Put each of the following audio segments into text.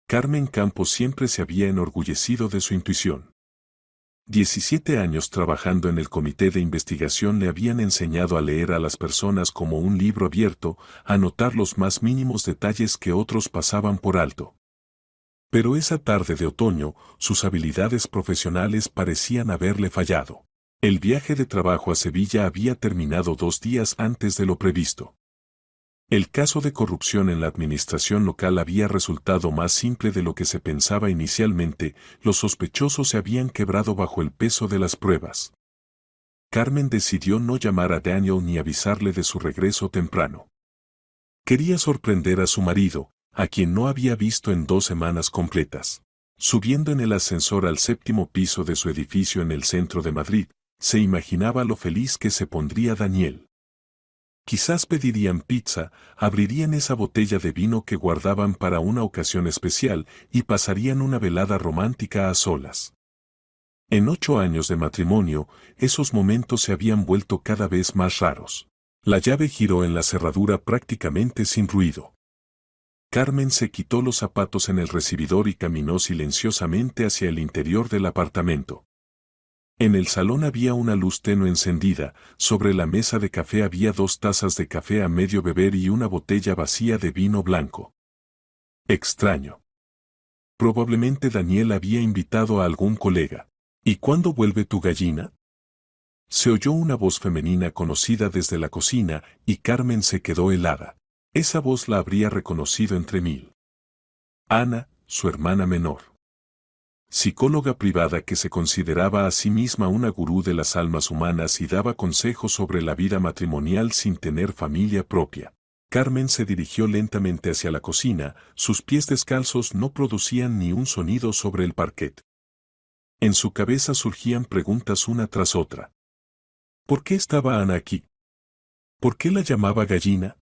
Carmen Campos siempre se había enorgullecido de su intuición. 17 años trabajando en el comité de investigación le habían enseñado a leer a las personas como un libro abierto, a notar los más mínimos detalles que otros pasaban por alto. Pero esa tarde de otoño, sus habilidades profesionales parecían haberle fallado. El viaje de trabajo a Sevilla había terminado 2 días antes de lo previsto. El caso de corrupción en la administración local había resultado más simple de lo que se pensaba inicialmente, los sospechosos se habían quebrado bajo el peso de las pruebas. Carmen decidió no llamar a Daniel ni avisarle de su regreso temprano. Quería sorprender a su marido, a quien no había visto en 2 semanas completas. Subiendo en el ascensor al 7º piso de su edificio en el centro de Madrid, se imaginaba lo feliz que se pondría Daniel. Quizás pedirían pizza, abrirían esa botella de vino que guardaban para una ocasión especial y pasarían una velada romántica a solas. En 8 años de matrimonio, esos momentos se habían vuelto cada vez más raros. La llave giró en la cerradura prácticamente sin ruido. Carmen se quitó los zapatos en el recibidor y caminó silenciosamente hacia el interior del apartamento. En el salón había una luz tenue encendida, sobre la mesa de café había 2 tazas de café a medio beber y una botella vacía de vino blanco. Extraño. Probablemente Daniel había invitado a algún colega. ¿Y cuándo vuelve tu gallina? Se oyó una voz femenina conocida desde la cocina y Carmen se quedó helada. Esa voz la habría reconocido entre mil. Ana, su hermana menor. Psicóloga privada que se consideraba a sí misma una gurú de las almas humanas y daba consejos sobre la vida matrimonial sin tener familia propia. Carmen se dirigió lentamente hacia la cocina, sus pies descalzos no producían ni un sonido sobre el parquet. En su cabeza surgían preguntas una tras otra. ¿Por qué estaba Ana aquí? ¿Por qué la llamaba gallina?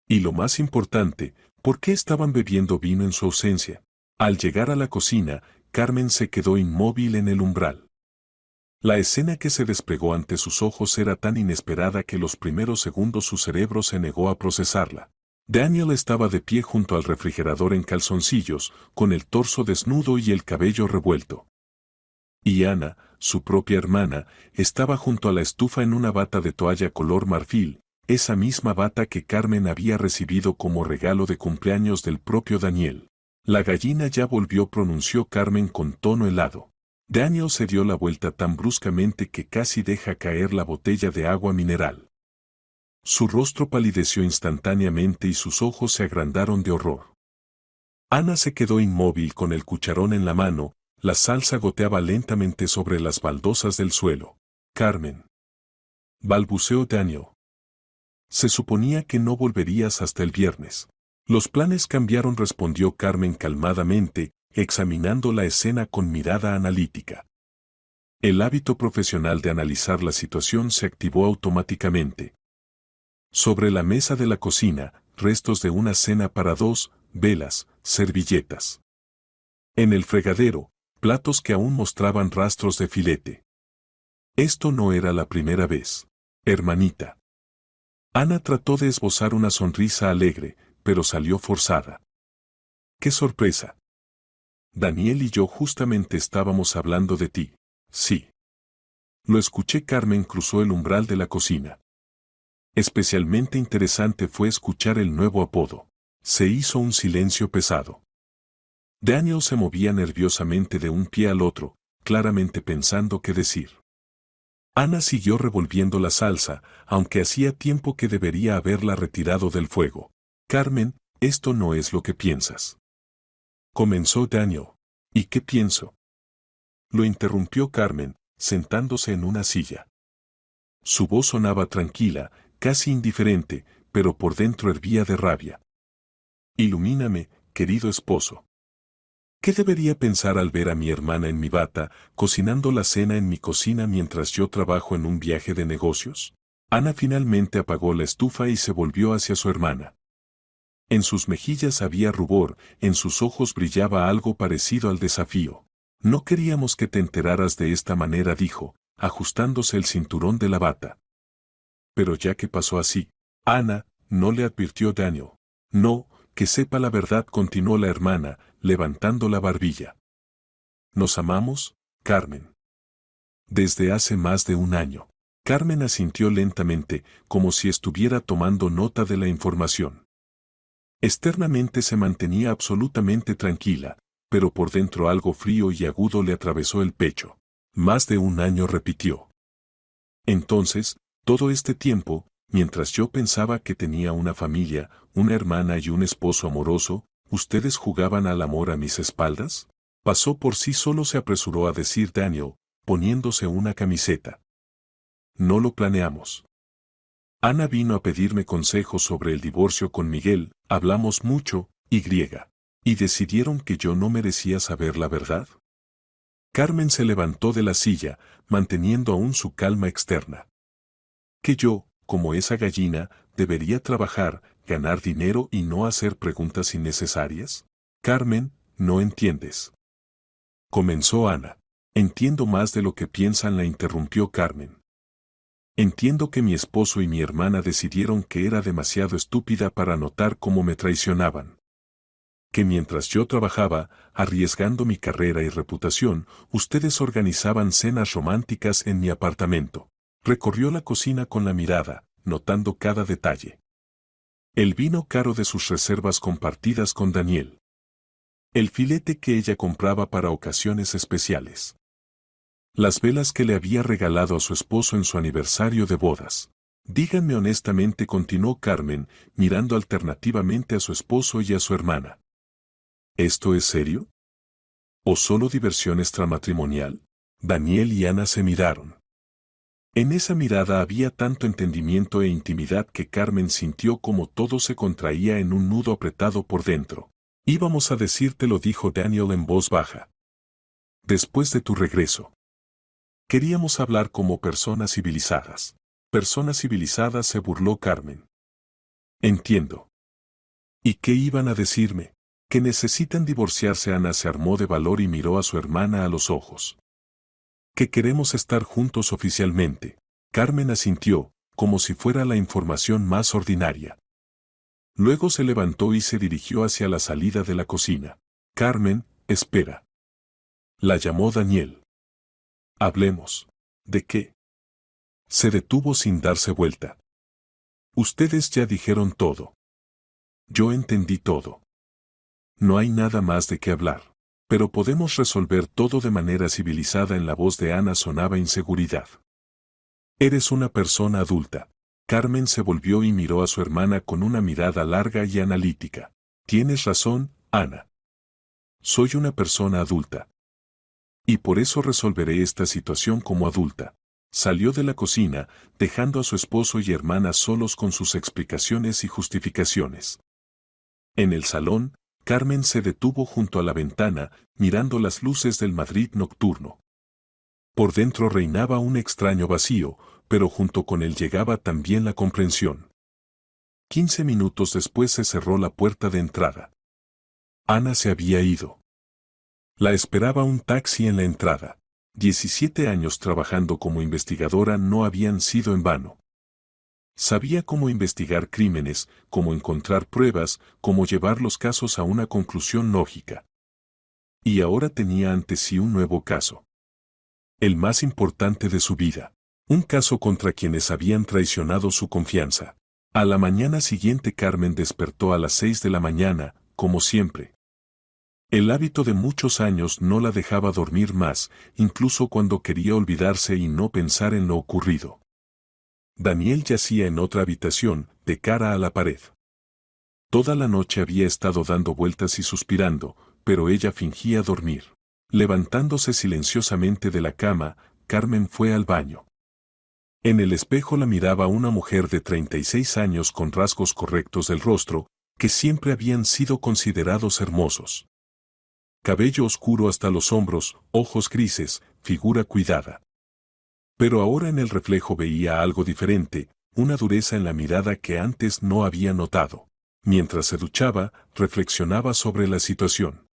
Y lo más importante, ¿por qué estaban bebiendo vino en su ausencia? Al llegar a la cocina, Carmen se quedó inmóvil en el umbral. La escena que se desplegó ante sus ojos era tan inesperada que los primeros segundos su cerebro se negó a procesarla. Daniel estaba de pie junto al refrigerador en calzoncillos, con el torso desnudo y el cabello revuelto. Y Ana, su propia hermana, estaba junto a la estufa en una bata de toalla color marfil, esa misma bata que Carmen había recibido como regalo de cumpleaños del propio Daniel. La gallina ya volvió, pronunció Carmen con tono helado. Daniel se dio la vuelta tan bruscamente que casi deja caer la botella de agua mineral. Su rostro palideció instantáneamente y sus ojos se agrandaron de horror. Ana se quedó inmóvil con el cucharón en la mano, la salsa goteaba lentamente sobre las baldosas del suelo. Carmen. Balbuceó Daniel. Se suponía que no volverías hasta el viernes. Los planes cambiaron, respondió Carmen calmadamente, examinando la escena con mirada analítica. El hábito profesional de analizar la situación se activó automáticamente. Sobre la mesa de la cocina, restos de una cena para 2, velas, servilletas. En el fregadero, platos que aún mostraban rastros de filete. Esto no era la primera vez, hermanita. Ana trató de esbozar una sonrisa alegre, pero salió forzada. ¡Qué sorpresa! Daniel y yo justamente estábamos hablando de ti. Sí. Lo escuché. Carmen cruzó el umbral de la cocina. Especialmente interesante fue escuchar el nuevo apodo. Se hizo un silencio pesado. Daniel se movía nerviosamente de un pie al otro, claramente pensando qué decir. Ana siguió revolviendo la salsa, aunque hacía tiempo que debería haberla retirado del fuego. Carmen, esto no es lo que piensas. Comenzó Daniel. ¿Y qué pienso? Lo interrumpió Carmen, sentándose en una silla. Su voz sonaba tranquila, casi indiferente, pero por dentro hervía de rabia. Ilumíname, querido esposo. ¿Qué debería pensar al ver a mi hermana en mi bata, cocinando la cena en mi cocina mientras yo trabajo en un viaje de negocios? Ana finalmente apagó la estufa y se volvió hacia su hermana. En sus mejillas había rubor, en sus ojos brillaba algo parecido al desafío. No queríamos que te enteraras de esta manera, dijo, ajustándose el cinturón de la bata. Pero ya que pasó así, Ana, no le advirtió Daniel. No, que sepa la verdad, continuó la hermana, levantando la barbilla. ¿Nos amamos, Carmen? Desde hace más de un año. Carmen asintió lentamente, como si estuviera tomando nota de la información. Externamente se mantenía absolutamente tranquila, pero por dentro algo frío y agudo le atravesó el pecho. Más de un año, repitió. Entonces, todo este tiempo, mientras yo pensaba que tenía una familia, una hermana y un esposo amoroso, ¿ustedes jugaban al amor a mis espaldas? Pasó por sí solo, se apresuró a decir Daniel, poniéndose una camiseta. No lo planeamos. Ana vino a pedirme consejos sobre el divorcio con Miguel, hablamos mucho, y decidieron que yo no merecía saber la verdad. Carmen se levantó de la silla, manteniendo aún su calma externa. Que yo, como esa gallina, debería trabajar, ganar dinero y no hacer preguntas innecesarias. Carmen, no entiendes. Comenzó Ana. Entiendo más de lo que piensan, la interrumpió Carmen. Entiendo que mi esposo y mi hermana decidieron que era demasiado estúpida para notar cómo me traicionaban. Que mientras yo trabajaba, arriesgando mi carrera y reputación, ustedes organizaban cenas románticas en mi apartamento. Recorrió la cocina con la mirada, notando cada detalle. El vino caro de sus reservas compartidas con Daniel. El filete que ella compraba para ocasiones especiales. Las velas que le había regalado a su esposo en su aniversario de bodas. Díganme honestamente, continuó Carmen, mirando alternativamente a su esposo y a su hermana. ¿Esto es serio? ¿O solo diversión extramatrimonial? Daniel y Ana se miraron. En esa mirada había tanto entendimiento e intimidad que Carmen sintió como todo se contraía en un nudo apretado por dentro. Íbamos a decírtelo, dijo Daniel en voz baja. Después de tu regreso. Queríamos hablar como personas civilizadas. Personas civilizadas, se burló Carmen. Entiendo. ¿Y qué iban a decirme? Que necesitan divorciarse. Ana se armó de valor y miró a su hermana a los ojos. Que queremos estar juntos oficialmente. Carmen asintió, como si fuera la información más ordinaria. Luego se levantó y se dirigió hacia la salida de la cocina. Carmen, espera. La llamó Daniel. Hablemos. ¿De qué? Se detuvo sin darse vuelta. Ustedes ya dijeron todo. Yo entendí todo. No hay nada más de qué hablar. Pero podemos resolver todo de manera civilizada. En la voz de Ana sonaba inseguridad. Eres una persona adulta. Carmen se volvió y miró a su hermana con una mirada larga y analítica. Tienes razón, Ana. Soy una persona adulta. Y por eso resolveré esta situación como adulta. Salió de la cocina, dejando a su esposo y hermana solos con sus explicaciones y justificaciones. En el salón, Carmen se detuvo junto a la ventana, mirando las luces del Madrid nocturno. Por dentro reinaba un extraño vacío, pero junto con él llegaba también la comprensión. 15 minutos después se cerró la puerta de entrada. Ana se había ido. La esperaba un taxi en la entrada. 17 años trabajando como investigadora no habían sido en vano. Sabía cómo investigar crímenes, cómo encontrar pruebas, cómo llevar los casos a una conclusión lógica. Y ahora tenía ante sí un nuevo caso. El más importante de su vida. Un caso contra quienes habían traicionado su confianza. A la mañana siguiente Carmen despertó a las 6 de la mañana, como siempre. El hábito de muchos años no la dejaba dormir más, incluso cuando quería olvidarse y no pensar en lo ocurrido. Daniel yacía en otra habitación, de cara a la pared. Toda la noche había estado dando vueltas y suspirando, pero ella fingía dormir. Levantándose silenciosamente de la cama, Carmen fue al baño. En el espejo la miraba una mujer de 36 años con rasgos correctos del rostro, que siempre habían sido considerados hermosos. Cabello oscuro hasta los hombros, ojos grises, figura cuidada. Pero ahora en el reflejo veía algo diferente, una dureza en la mirada que antes no había notado. Mientras se duchaba, reflexionaba sobre la situación.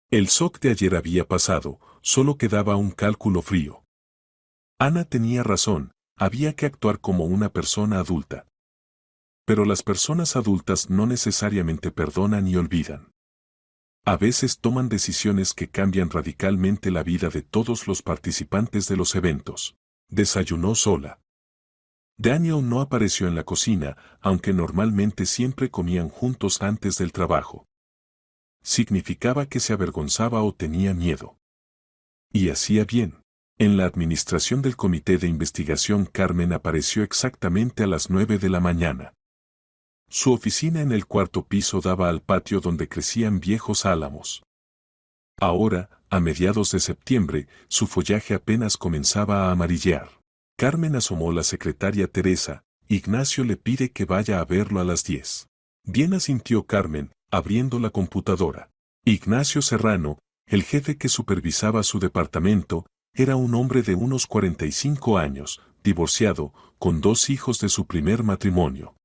El shock de ayer había pasado, solo quedaba un cálculo frío. Ana tenía razón, había que actuar como una persona adulta. Pero las personas adultas no necesariamente perdonan y olvidan. A veces toman decisiones que cambian radicalmente la vida de todos los participantes de los eventos. Desayunó sola. Daniel no apareció en la cocina, aunque normalmente siempre comían juntos antes del trabajo. Significaba que se avergonzaba o tenía miedo. Y hacía bien. En la administración del comité de investigación, Carmen apareció exactamente a las 9 de la mañana. Su oficina en el cuarto piso daba al patio donde crecían viejos álamos. Ahora, a mediados de septiembre, su follaje apenas comenzaba a amarillear. Carmen asomó la secretaria Teresa. Ignacio le pide que vaya a verlo a las 10. Bien, asintió Carmen, abriendo la computadora. Ignacio Serrano, el jefe que supervisaba su departamento, era un hombre de unos 45 años, divorciado, con 2 hijos de su primer matrimonio.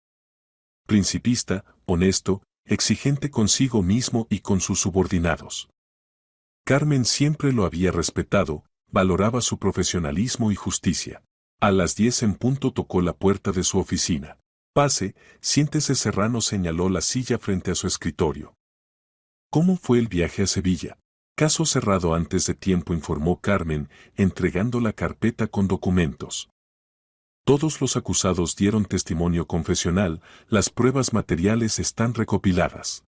Principista, honesto, exigente consigo mismo y con sus subordinados. Carmen siempre lo había respetado, valoraba su profesionalismo y justicia. A las 10 en punto tocó la puerta de su oficina. Pase, siéntese. Serrano señaló la silla frente a su escritorio. ¿Cómo fue el viaje a Sevilla? Caso cerrado antes de tiempo, informó Carmen, entregando la carpeta con documentos. Todos los acusados dieron testimonio confesional, las pruebas materiales están recopiladas.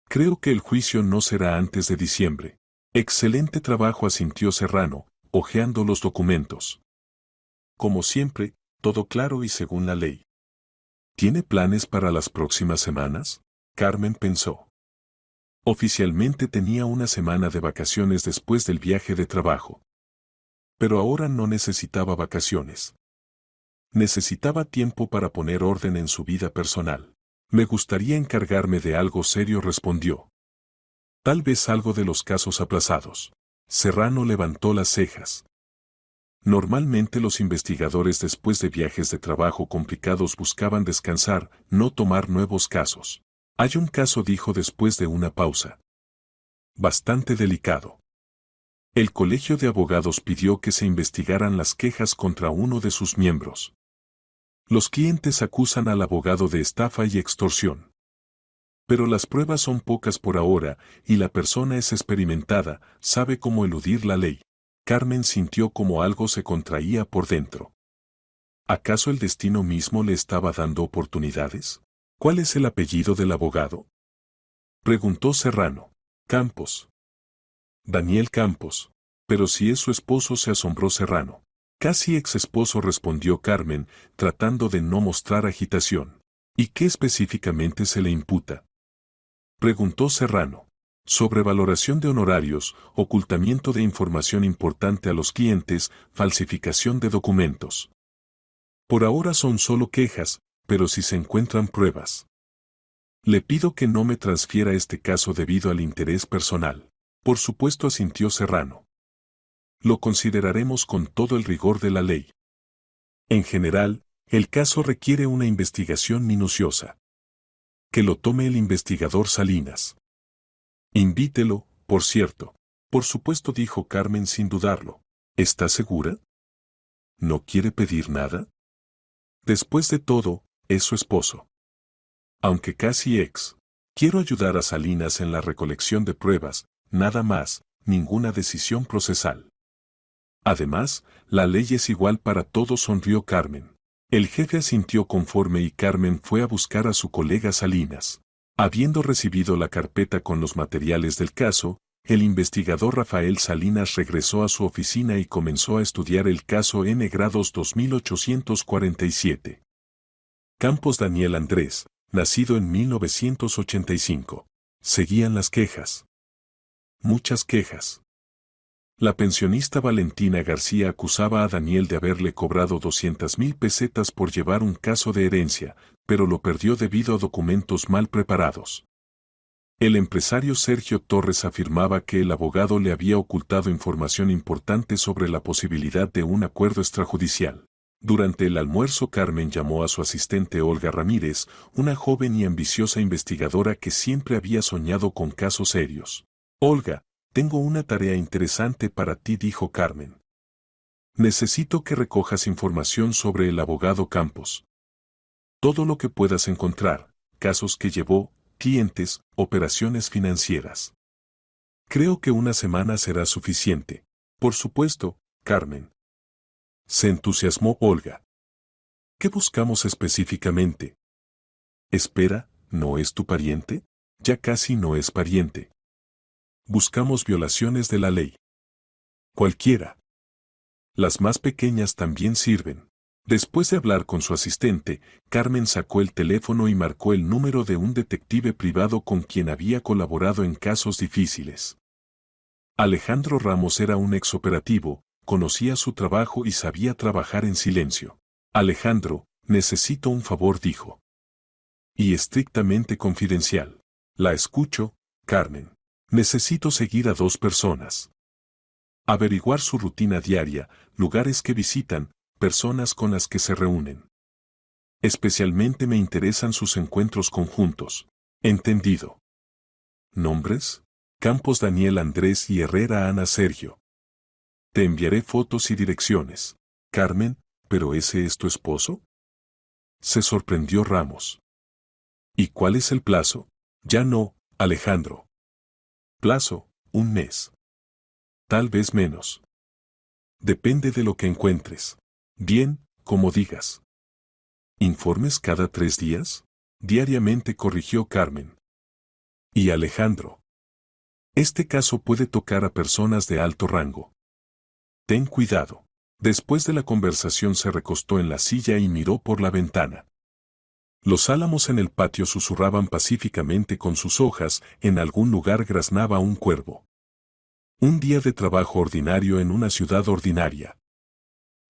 Creo que el juicio no será antes de diciembre. Excelente trabajo, asintió Serrano, hojeando los documentos. Como siempre, todo claro y según la ley. ¿Tiene planes para las próximas semanas? Carmen pensó. Oficialmente tenía una semana de vacaciones después del viaje de trabajo. Pero ahora no necesitaba vacaciones. Necesitaba tiempo para poner orden en su vida personal. Me gustaría encargarme de algo serio, respondió. Tal vez algo de los casos aplazados. Serrano levantó las cejas. Normalmente los investigadores después de viajes de trabajo complicados buscaban descansar, no tomar nuevos casos. Hay un caso, dijo después de una pausa. Bastante delicado. El Colegio de Abogados pidió que se investigaran las quejas contra uno de sus miembros. Los clientes acusan al abogado de estafa y extorsión. Pero las pruebas son pocas por ahora, y la persona es experimentada, sabe cómo eludir la ley. Carmen sintió como algo se contraía por dentro. ¿Acaso el destino mismo le estaba dando oportunidades? ¿Cuál es el apellido del abogado? Preguntó Serrano. Campos. Daniel Campos. Pero si es su esposo, se asombró Serrano. Casi ex esposo, respondió Carmen, tratando de no mostrar agitación. ¿Y qué específicamente se le imputa? Preguntó Serrano. Sobrevaloración de honorarios, ocultamiento de información importante a los clientes, falsificación de documentos. Por ahora son solo quejas, pero si se encuentran pruebas. Le pido que no me transfiera este caso debido al interés personal. Por supuesto, asintió Serrano. Lo consideraremos con todo el rigor de la ley. En general, el caso requiere una investigación minuciosa. Que lo tome el investigador Salinas. Invítelo, por cierto. Por supuesto, dijo Carmen sin dudarlo. ¿Está segura? ¿No quiere pedir nada? Después de todo, es su esposo. Aunque casi ex. Quiero ayudar a Salinas en la recolección de pruebas, nada más, ninguna decisión procesal. Además, la ley es igual para todos, sonrió Carmen. El jefe asintió conforme y Carmen fue a buscar a su colega Salinas. Habiendo recibido la carpeta con los materiales del caso, el investigador Rafael Salinas regresó a su oficina y comenzó a estudiar el caso N grados 2847. Campos Daniel Andrés, nacido en 1985. Seguían las quejas. Muchas quejas. La pensionista Valentina García acusaba a Daniel de haberle cobrado 200,000 pesetas por llevar un caso de herencia, pero lo perdió debido a documentos mal preparados. El empresario Sergio Torres afirmaba que el abogado le había ocultado información importante sobre la posibilidad de un acuerdo extrajudicial. Durante el almuerzo, Carmen llamó a su asistente Olga Ramírez, una joven y ambiciosa investigadora que siempre había soñado con casos serios. Olga, tengo una tarea interesante para ti, dijo Carmen. Necesito que recojas información sobre el abogado Campos. Todo lo que puedas encontrar, casos que llevó, clientes, operaciones financieras. Creo que una semana será suficiente. Por supuesto, Carmen. Se entusiasmó Olga. ¿Qué buscamos específicamente? Espera, ¿no es tu pariente? Ya casi no es pariente. Buscamos violaciones de la ley. Cualquiera. Las más pequeñas también sirven. Después de hablar con su asistente, Carmen sacó el teléfono y marcó el número de un detective privado con quien había colaborado en casos difíciles. Alejandro Ramos era un exoperativo, conocía su trabajo y sabía trabajar en silencio. Alejandro, necesito un favor, dijo. Y estrictamente confidencial. La escucho, Carmen. Necesito seguir a 2 personas. Averiguar su rutina diaria, lugares que visitan, personas con las que se reúnen. Especialmente me interesan sus encuentros conjuntos. Entendido. ¿Nombres? Campos Daniel Andrés y Herrera Ana Sergio. Te enviaré fotos y direcciones. Carmen, ¿pero ese es tu esposo? Se sorprendió Ramos. ¿Y cuál es el plazo? Ya no, Alejandro. Plazo, 1 mes. Tal vez menos. Depende de lo que encuentres. Bien, como digas. ¿Informes cada 3 días? Diariamente, corrigió Carmen. Y Alejandro. Este caso puede tocar a personas de alto rango. Ten cuidado. Después de la conversación se recostó en la silla y miró por la ventana. Los álamos en el patio susurraban pacíficamente con sus hojas, en algún lugar graznaba un cuervo. Un día de trabajo ordinario en una ciudad ordinaria.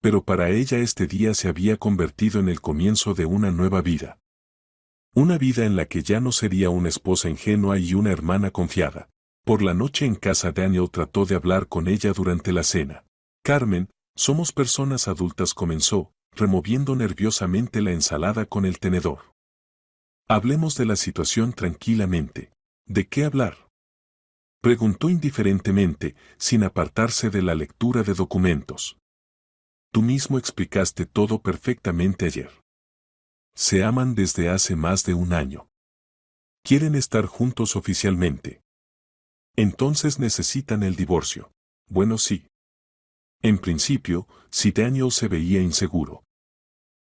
Pero para ella este día se había convertido en el comienzo de una nueva vida. Una vida en la que ya no sería una esposa ingenua y una hermana confiada. Por la noche en casa Daniel trató de hablar con ella durante la cena. Carmen, somos personas adultas, comenzó, removiendo nerviosamente la ensalada con el tenedor. Hablemos de la situación tranquilamente. ¿De qué hablar? Preguntó indiferentemente, sin apartarse de la lectura de documentos. Tú mismo explicaste todo perfectamente ayer. Se aman desde hace más de 1 año. Quieren estar juntos oficialmente. Entonces necesitan el divorcio. Bueno, sí. En principio, si Daniel se veía inseguro.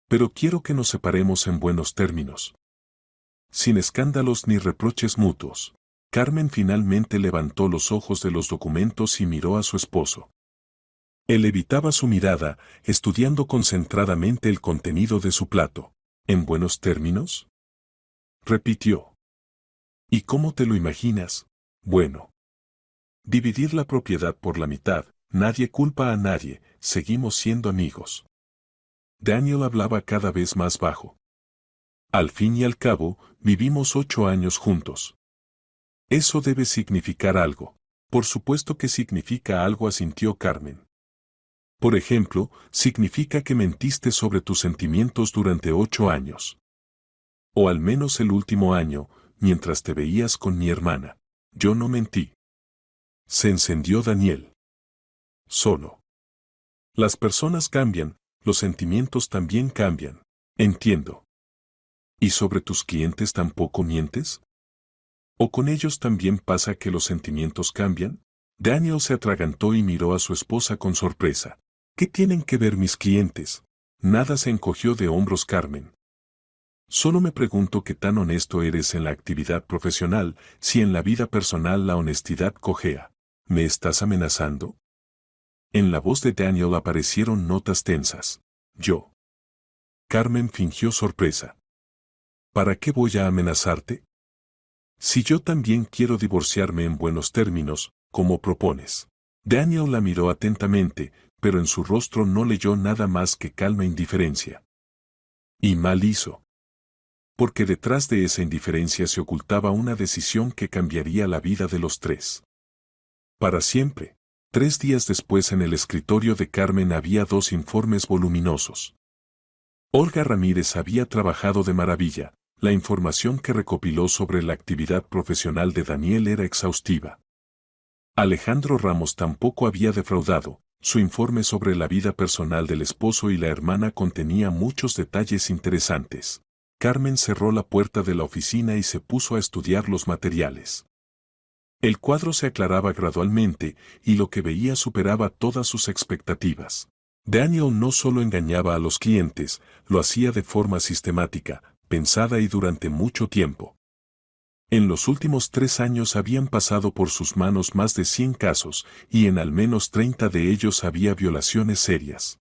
Pero quiero que nos separemos en buenos términos. Sin escándalos ni reproches mutuos. Carmen finalmente levantó los ojos de los documentos y miró a su esposo. Él evitaba su mirada, estudiando concentradamente el contenido de su plato. ¿En buenos términos? Repitió. ¿Y cómo te lo imaginas? Bueno. Dividir la propiedad por la mitad, nadie culpa a nadie, seguimos siendo amigos. Daniel hablaba cada vez más bajo. Al fin y al cabo, vivimos 8 años juntos. Eso debe significar algo. Por supuesto que significa algo, asintió Carmen. Por ejemplo, significa que mentiste sobre tus sentimientos durante 8 años. O al menos el último año, mientras te veías con mi hermana. Yo no mentí. Se encendió Daniel. Solo. Las personas cambian, los sentimientos también cambian. Entiendo. ¿Y sobre tus clientes tampoco mientes? ¿O con ellos también pasa que los sentimientos cambian? Daniel se atragantó y miró a su esposa con sorpresa. ¿Qué tienen que ver mis clientes? Nada, se encogió de hombros Carmen. Solo me pregunto qué tan honesto eres en la actividad profesional, si en la vida personal la honestidad cojea. ¿Me estás amenazando? En la voz de Daniel aparecieron notas tensas. Yo. Carmen fingió sorpresa. ¿Para qué voy a amenazarte? Si yo también quiero divorciarme en buenos términos, como propones. Daniel la miró atentamente, pero en su rostro no leyó nada más que calma e indiferencia. Y mal hizo. Porque detrás de esa indiferencia se ocultaba una decisión que cambiaría la vida de los 3. Para siempre. 3 días después, en el escritorio de Carmen había 2 informes voluminosos. Olga Ramírez había trabajado de maravilla. La información que recopiló sobre la actividad profesional de Daniel era exhaustiva. Alejandro Ramos tampoco había defraudado. Su informe sobre la vida personal del esposo y la hermana contenía muchos detalles interesantes. Carmen cerró la puerta de la oficina y se puso a estudiar los materiales. El cuadro se aclaraba gradualmente y lo que veía superaba todas sus expectativas. Daniel no solo engañaba a los clientes, lo hacía de forma sistemática, pensada y durante mucho tiempo. En los últimos 3 años habían pasado por sus manos más de 100 casos, y en al menos 30 de ellos había violaciones serias.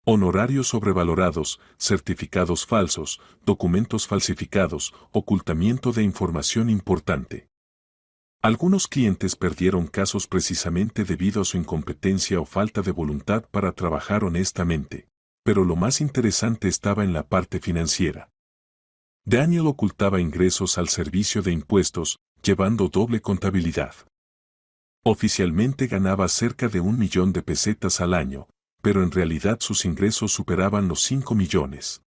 Honorarios sobrevalorados, certificados falsos, documentos falsificados, ocultamiento de información importante. Algunos clientes perdieron casos precisamente debido a su incompetencia o falta de voluntad para trabajar honestamente. Pero lo más interesante estaba en la parte financiera. Daniel ocultaba ingresos al servicio de impuestos, llevando doble contabilidad. Oficialmente ganaba cerca de 1 millón de pesetas al año, pero en realidad sus ingresos superaban los 5 millones.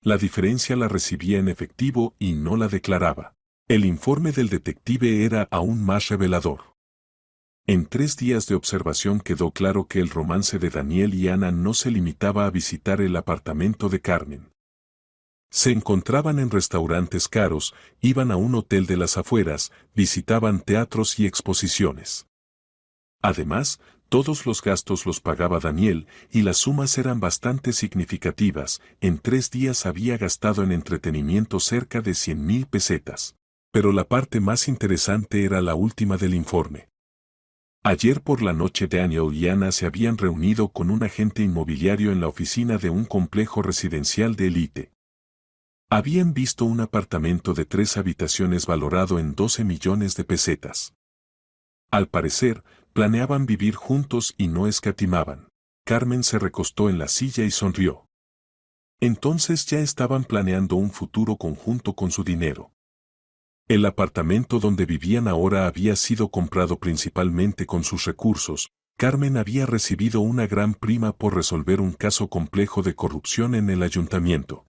La diferencia la recibía en efectivo y no la declaraba. El informe del detective era aún más revelador. En 3 días de observación quedó claro que el romance de Daniel y Ana no se limitaba a visitar el apartamento de Carmen. Se encontraban en restaurantes caros, iban a un hotel de las afueras, visitaban teatros y exposiciones. Además, todos los gastos los pagaba Daniel, y las sumas eran bastante significativas. En 3 días había gastado en entretenimiento cerca de 100,000 pesetas. Pero la parte más interesante era la última del informe. Ayer por la noche Daniel y Ana se habían reunido con un agente inmobiliario en la oficina de un complejo residencial de élite. Habían visto un apartamento de 3 habitaciones valorado en 12 millones de pesetas. Al parecer, planeaban vivir juntos y no escatimaban. Carmen se recostó en la silla y sonrió. Entonces ya estaban planeando un futuro conjunto con su dinero. El apartamento donde vivían ahora había sido comprado principalmente con sus recursos. Carmen había recibido una gran prima por resolver un caso complejo de corrupción en el ayuntamiento.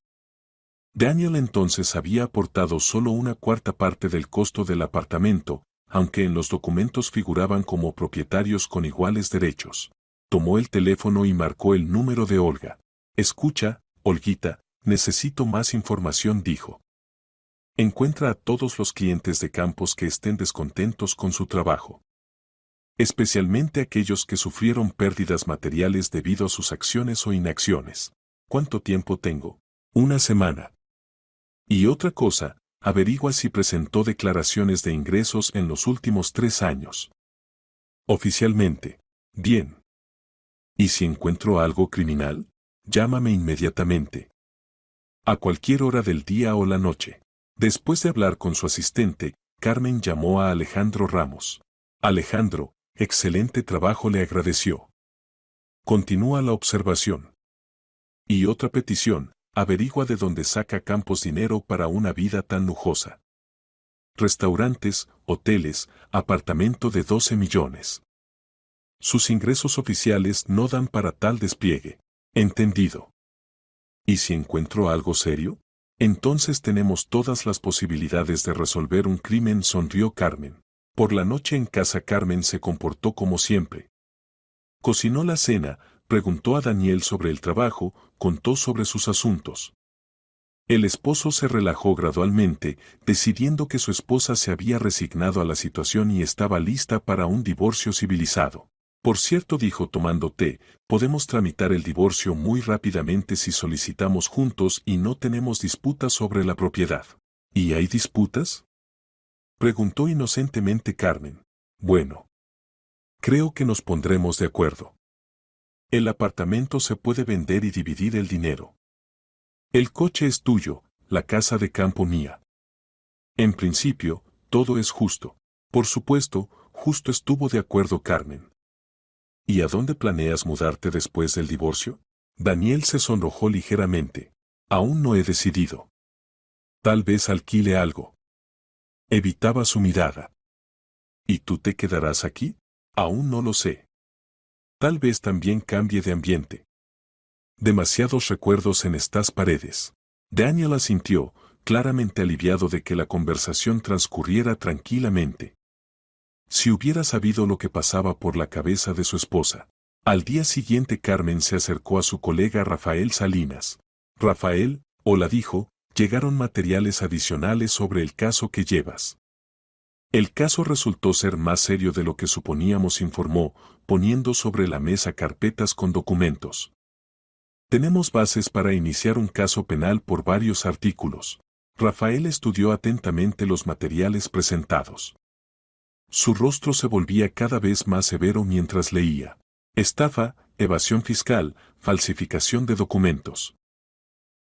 Daniel entonces había aportado solo una cuarta parte del costo del apartamento, aunque en los documentos figuraban como propietarios con iguales derechos. Tomó el teléfono y marcó el número de Olga. Escucha, Olguita, necesito más información, dijo. Encuentra a todos los clientes de Campos que estén descontentos con su trabajo. Especialmente aquellos que sufrieron pérdidas materiales debido a sus acciones o inacciones. ¿Cuánto tiempo tengo? 1 semana. Y otra cosa, averigua si presentó declaraciones de ingresos en los últimos 3 años. Oficialmente. Bien. ¿Y si encuentro algo criminal? Llámame inmediatamente. A cualquier hora del día o la noche. Después de hablar con su asistente, Carmen llamó a Alejandro Ramos. Alejandro, excelente trabajo, le agradeció. Continúa la observación. Y otra petición, averigua de dónde saca Campos dinero para una vida tan lujosa. Restaurantes, hoteles, apartamento de 12 millones. Sus ingresos oficiales no dan para tal despliegue. Entendido. ¿Y si encuentro algo serio? Entonces tenemos todas las posibilidades de resolver un crimen, sonrió Carmen. Por la noche en casa Carmen se comportó como siempre. Cocinó la cena, preguntó a Daniel sobre el trabajo, contó sobre sus asuntos. El esposo se relajó gradualmente, decidiendo que su esposa se había resignado a la situación y estaba lista para un divorcio civilizado. Por cierto, dijo tomando té, podemos tramitar el divorcio muy rápidamente si solicitamos juntos y no tenemos disputas sobre la propiedad. ¿Y hay disputas? Preguntó inocentemente Carmen. Bueno. Creo que nos pondremos de acuerdo. El apartamento se puede vender y dividir el dinero. El coche es tuyo, la casa de campo mía. En principio, todo es justo. Por supuesto, justo, estuvo de acuerdo Carmen. ¿Y a dónde planeas mudarte después del divorcio? Daniel se sonrojó ligeramente. Aún no he decidido. Tal vez alquile algo. Evitaba su mirada. ¿Y tú te quedarás aquí? Aún no lo sé. Tal vez también cambie de ambiente. Demasiados recuerdos en estas paredes. Daniel asintió, claramente aliviado de que la conversación transcurriera tranquilamente. Si hubiera sabido lo que pasaba por la cabeza de su esposa. Al día siguiente Carmen se acercó a su colega Rafael Salinas. Rafael, hola, dijo, Llegaron materiales adicionales sobre el caso que llevas. El caso resultó ser más serio de lo que suponíamos, informó, poniendo sobre la mesa carpetas con documentos. Tenemos bases para iniciar un caso penal por varios artículos. Rafael estudió atentamente los materiales presentados. Su rostro se volvía cada vez más severo mientras leía. Estafa, evasión fiscal, falsificación de documentos.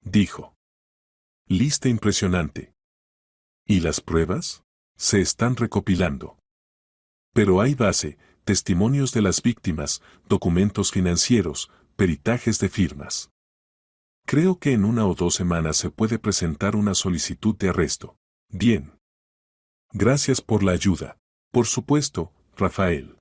Dijo. Lista impresionante. ¿Y las pruebas? Se están recopilando. Pero hay base, testimonios de las víctimas, documentos financieros, peritajes de firmas. Creo que en 1 o 2 semanas se puede presentar una solicitud de arresto. Bien. Gracias por la ayuda. Por supuesto, Rafael.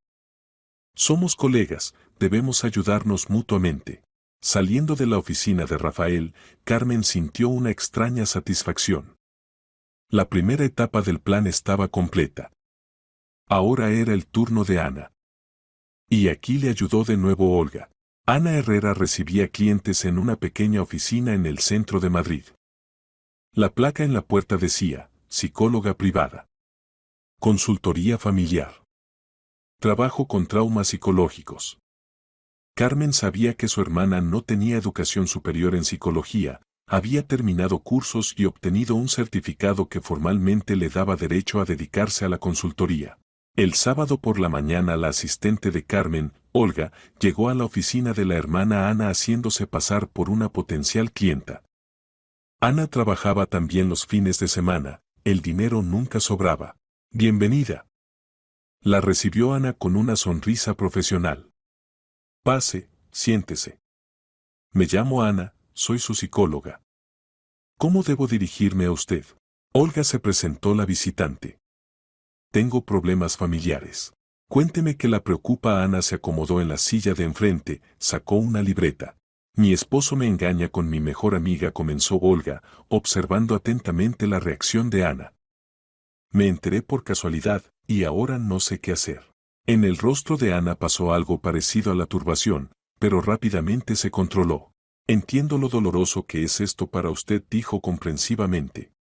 Somos colegas, debemos ayudarnos mutuamente. Saliendo de la oficina de Rafael, Carmen sintió una extraña satisfacción. La primera etapa del plan estaba completa. Ahora era el turno de Ana. Y aquí le ayudó de nuevo Olga. Ana Herrera recibía clientes en una pequeña oficina en el centro de Madrid. La placa en la puerta decía, psicóloga privada. Consultoría familiar. Trabajo con traumas psicológicos. Carmen sabía que su hermana no tenía educación superior en psicología, había terminado cursos y obtenido un certificado que formalmente le daba derecho a dedicarse a la consultoría. El sábado por la mañana la asistente de Carmen, Olga, llegó a la oficina de la hermana Ana haciéndose pasar por una potencial clienta. Ana trabajaba también los fines de semana, el dinero nunca sobraba. Bienvenida. La recibió Ana con una sonrisa profesional. Pase, siéntese. Me llamo Ana, soy su psicóloga. ¿Cómo debo dirigirme a usted? Olga se presentó la visitante. Tengo problemas familiares. Cuénteme qué la preocupa. Ana se acomodó en la silla de enfrente, sacó una libreta. Mi esposo me engaña con mi mejor amiga, comenzó Olga, observando atentamente la reacción de Ana. Me enteré por casualidad, y ahora no sé qué hacer. En el rostro de Ana pasó algo parecido a la turbación, pero rápidamente se controló. Entiendo lo doloroso que es esto para usted, dijo comprensivamente.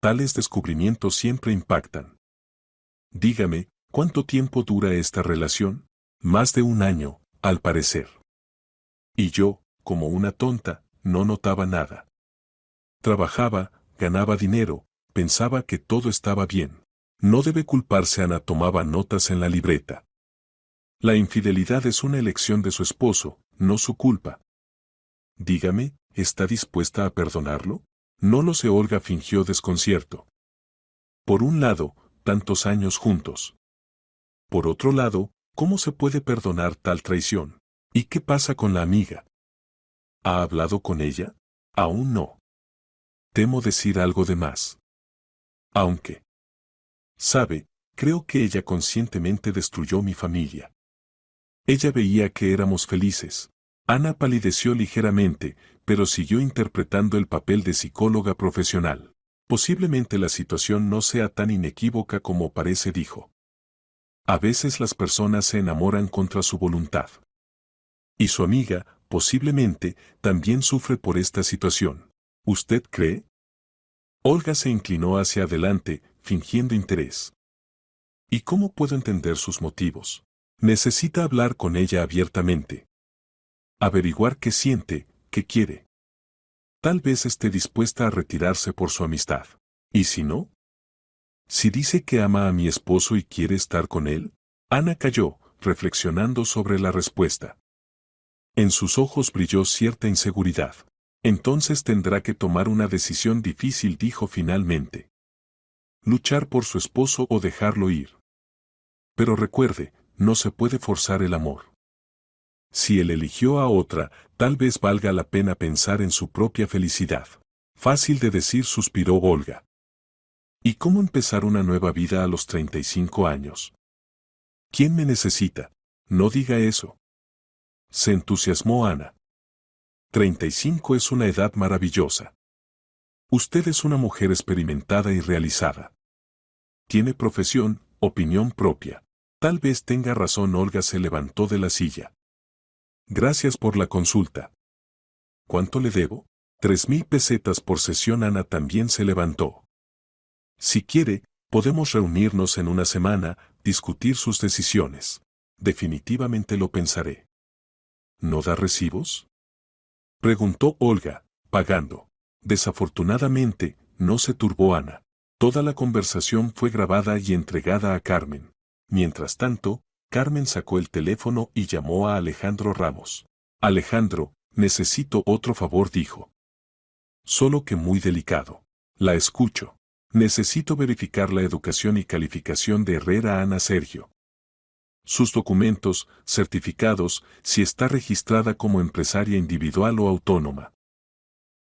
Tales descubrimientos siempre impactan. Dígame, ¿cuánto tiempo dura esta relación? Más de 1 año, al parecer. Y yo, como una tonta, no notaba nada. Trabajaba, ganaba dinero, pensaba que todo estaba bien. No debe culparse. Ana tomaba notas en la libreta. La infidelidad es una elección de su esposo, no su culpa. Dígame, ¿está dispuesta a perdonarlo? No lo sé. Olga fingió desconcierto. Por un lado, tantos años juntos. Por otro lado, ¿cómo se puede perdonar tal traición? ¿Y qué pasa con la amiga? ¿Ha hablado con ella? Aún no. Temo decir algo de más. Aunque. Sabe, creo que ella conscientemente destruyó mi familia. Ella veía que éramos felices. Ana palideció ligeramente, pero siguió interpretando el papel de psicóloga profesional. Posiblemente la situación no sea tan inequívoca como parece, dijo. A veces las personas se enamoran contra su voluntad. Y su amiga, posiblemente, también sufre por esta situación. ¿Usted cree? Olga se inclinó hacia adelante, fingiendo interés. ¿Y cómo puedo entender sus motivos? Necesita hablar con ella abiertamente. Averiguar qué siente, qué quiere. Tal vez esté dispuesta a retirarse por su amistad. ¿Y si no? Si dice que ama a mi esposo y quiere estar con él. Ana calló, reflexionando sobre la respuesta. En sus ojos brilló cierta inseguridad. Entonces tendrá que tomar una decisión difícil, dijo finalmente. Luchar por su esposo o dejarlo ir. Pero recuerde, no se puede forzar el amor. Si él eligió a otra, tal vez valga la pena pensar en su propia felicidad. Fácil de decir, suspiró Olga. ¿Y cómo empezar una nueva vida a los 35 años? ¿Quién me necesita? No diga eso. Se entusiasmó Ana. 35 es una edad maravillosa. Usted es una mujer experimentada y realizada. Tiene profesión, opinión propia. Tal vez tenga razón. Olga se levantó de la silla. Gracias por la consulta. ¿Cuánto le debo? 3.000 pesetas por sesión. Ana también se levantó. Si quiere, podemos reunirnos en una semana, discutir sus decisiones. Definitivamente lo pensaré. ¿No da recibos? Preguntó Olga, pagando. Desafortunadamente, no se turbó Ana. Toda la conversación fue grabada y entregada a Carmen. Mientras tanto, Carmen sacó el teléfono y llamó a Alejandro Ramos. Alejandro, necesito otro favor, dijo. Solo que muy delicado. La escucho. Necesito verificar la educación y calificación de Herrera Ana Sergio. Sus documentos, certificados, si está registrada como empresaria individual o autónoma.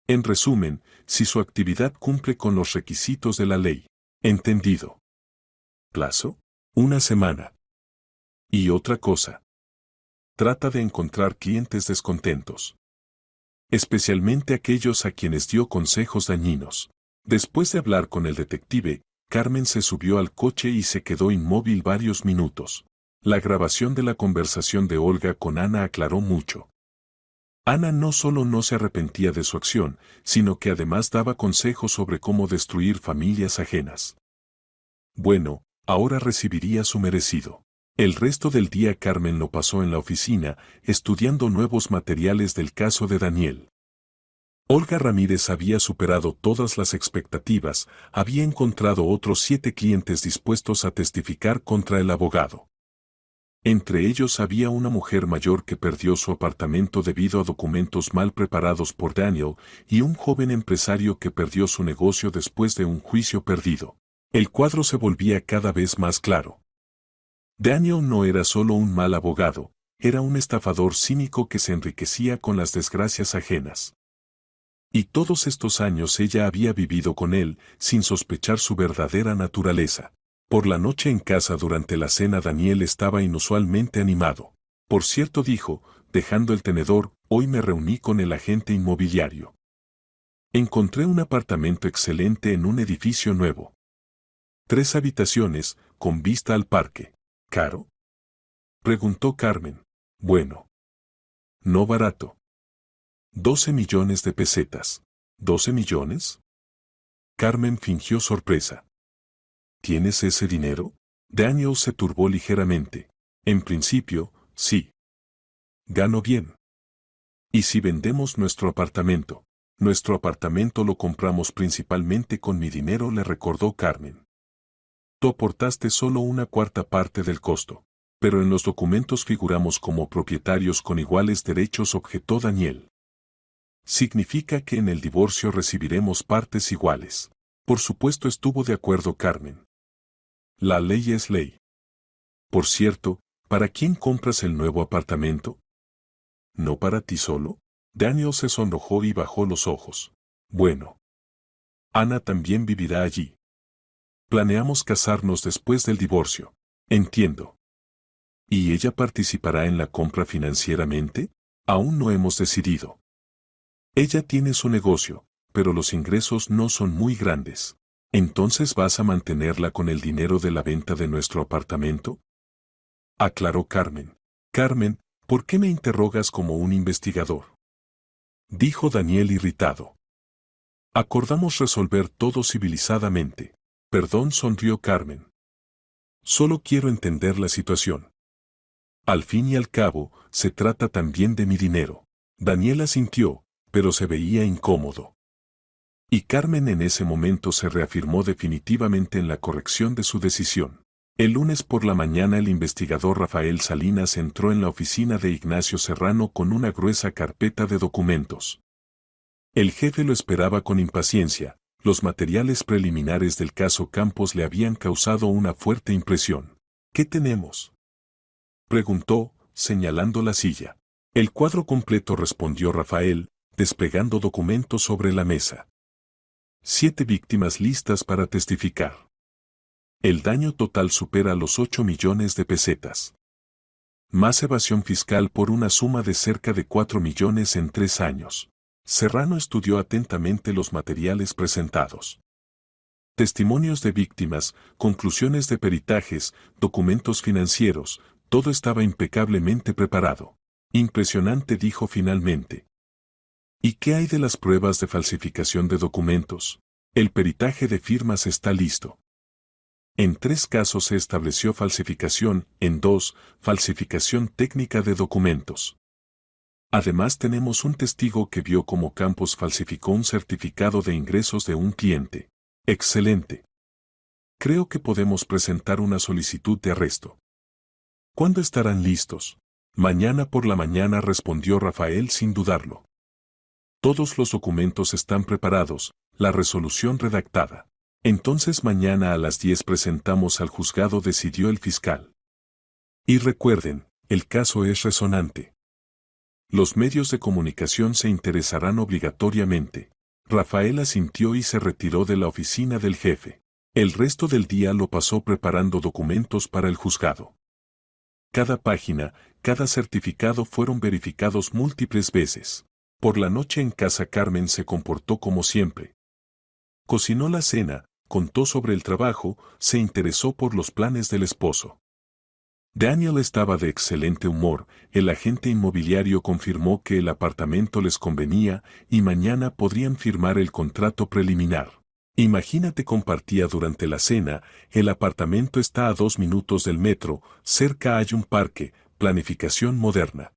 En resumen, si su actividad cumple con los requisitos de la ley. ¿Entendido? ¿Plazo? Una semana. Y otra cosa. Trata de encontrar clientes descontentos. Especialmente aquellos a quienes dio consejos dañinos. Después de hablar con el detective, Carmen se subió al coche y se quedó inmóvil varios minutos. La grabación de la conversación de Olga con Ana aclaró mucho. Ana no solo no se arrepentía de su acción, sino que además daba consejos sobre cómo destruir familias ajenas. Bueno, ahora recibiría su merecido. El resto del día Carmen lo pasó en la oficina, estudiando nuevos materiales del caso de Daniel. Olga Ramírez había superado todas las expectativas, había encontrado otros 7 clientes dispuestos a testificar contra el abogado. Entre ellos había una mujer mayor que perdió su apartamento debido a documentos mal preparados por Daniel y un joven empresario que perdió su negocio después de un juicio perdido. El cuadro se volvía cada vez más claro. Daniel no era solo un mal abogado, era un estafador cínico que se enriquecía con las desgracias ajenas. Y todos estos años ella había vivido con él, sin sospechar su verdadera naturaleza. Por la noche en casa durante la cena Daniel estaba inusualmente animado. Por cierto, dijo, dejando el tenedor, hoy me reuní con el agente inmobiliario. Encontré un apartamento excelente en un edificio nuevo. 3 habitaciones, con vista al parque. ¿Caro? Preguntó Carmen. Bueno. No barato. 12 millones de pesetas. ¿12 millones? Carmen fingió sorpresa. ¿Tienes ese dinero? Daniel se turbó ligeramente. En principio, sí. Gano bien. ¿Y si vendemos nuestro apartamento? Nuestro apartamento lo compramos principalmente con mi dinero, le recordó Carmen. Tú aportaste solo una cuarta parte del costo. Pero en los documentos figuramos como propietarios con iguales derechos, objetó Daniel. Significa que en el divorcio recibiremos partes iguales. Por supuesto, estuvo de acuerdo Carmen. La ley es ley. Por cierto, ¿para quién compras el nuevo apartamento? ¿No para ti solo? Daniel se sonrojó y bajó los ojos. Bueno. Ana también vivirá allí. Planeamos casarnos después del divorcio. Entiendo. ¿Y ella participará en la compra financieramente? Aún no hemos decidido. Ella tiene su negocio, pero los ingresos no son muy grandes. ¿Entonces vas a mantenerla con el dinero de la venta de nuestro apartamento? Aclaró Carmen. Carmen, ¿por qué me interrogas como un investigador? Dijo Daniel irritado. Acordamos resolver todo civilizadamente. Perdón, sonrió Carmen. Solo quiero entender la situación. Al fin y al cabo, se trata también de mi dinero. Daniel asintió, pero se veía incómodo. Y Carmen en ese momento se reafirmó definitivamente en la corrección de su decisión. El lunes por la mañana el investigador Rafael Salinas entró en la oficina de Ignacio Serrano con una gruesa carpeta de documentos. El jefe lo esperaba con impaciencia, los materiales preliminares del caso Campos le habían causado una fuerte impresión. ¿Qué tenemos?, preguntó, señalando la silla. El cuadro completo, respondió Rafael, desplegando documentos sobre la mesa. 7 víctimas listas para testificar. El daño total supera los 8 millones de pesetas. Más evasión fiscal por una suma de cerca de 4 millones en 3 años. Serrano estudió atentamente los materiales presentados. Testimonios de víctimas, conclusiones de peritajes, documentos financieros, todo estaba impecablemente preparado. Impresionante, dijo finalmente. ¿Y qué hay de las pruebas de falsificación de documentos? El peritaje de firmas está listo. En 3 casos se estableció falsificación, en 2, falsificación técnica de documentos. Además tenemos un testigo que vio cómo Campos falsificó un certificado de ingresos de un cliente. Excelente. Creo que podemos presentar una solicitud de arresto. ¿Cuándo estarán listos? Mañana por la mañana, respondió Rafael sin dudarlo. Todos los documentos están preparados, la resolución redactada. Entonces mañana a las 10 presentamos al juzgado, decidió el fiscal. Y recuerden, el caso es resonante. Los medios de comunicación se interesarán obligatoriamente. Rafael asintió y se retiró de la oficina del jefe. El resto del día lo pasó preparando documentos para el juzgado. Cada página, cada certificado fueron verificados múltiples veces. Por la noche en casa Carmen se comportó como siempre. Cocinó la cena, contó sobre el trabajo, se interesó por los planes del esposo. Daniel estaba de excelente humor, el agente inmobiliario confirmó que el apartamento les convenía y mañana podrían firmar el contrato preliminar. Imagínate, compartía durante la cena, el apartamento está a 2 minutos del metro, cerca hay un parque, planificación moderna.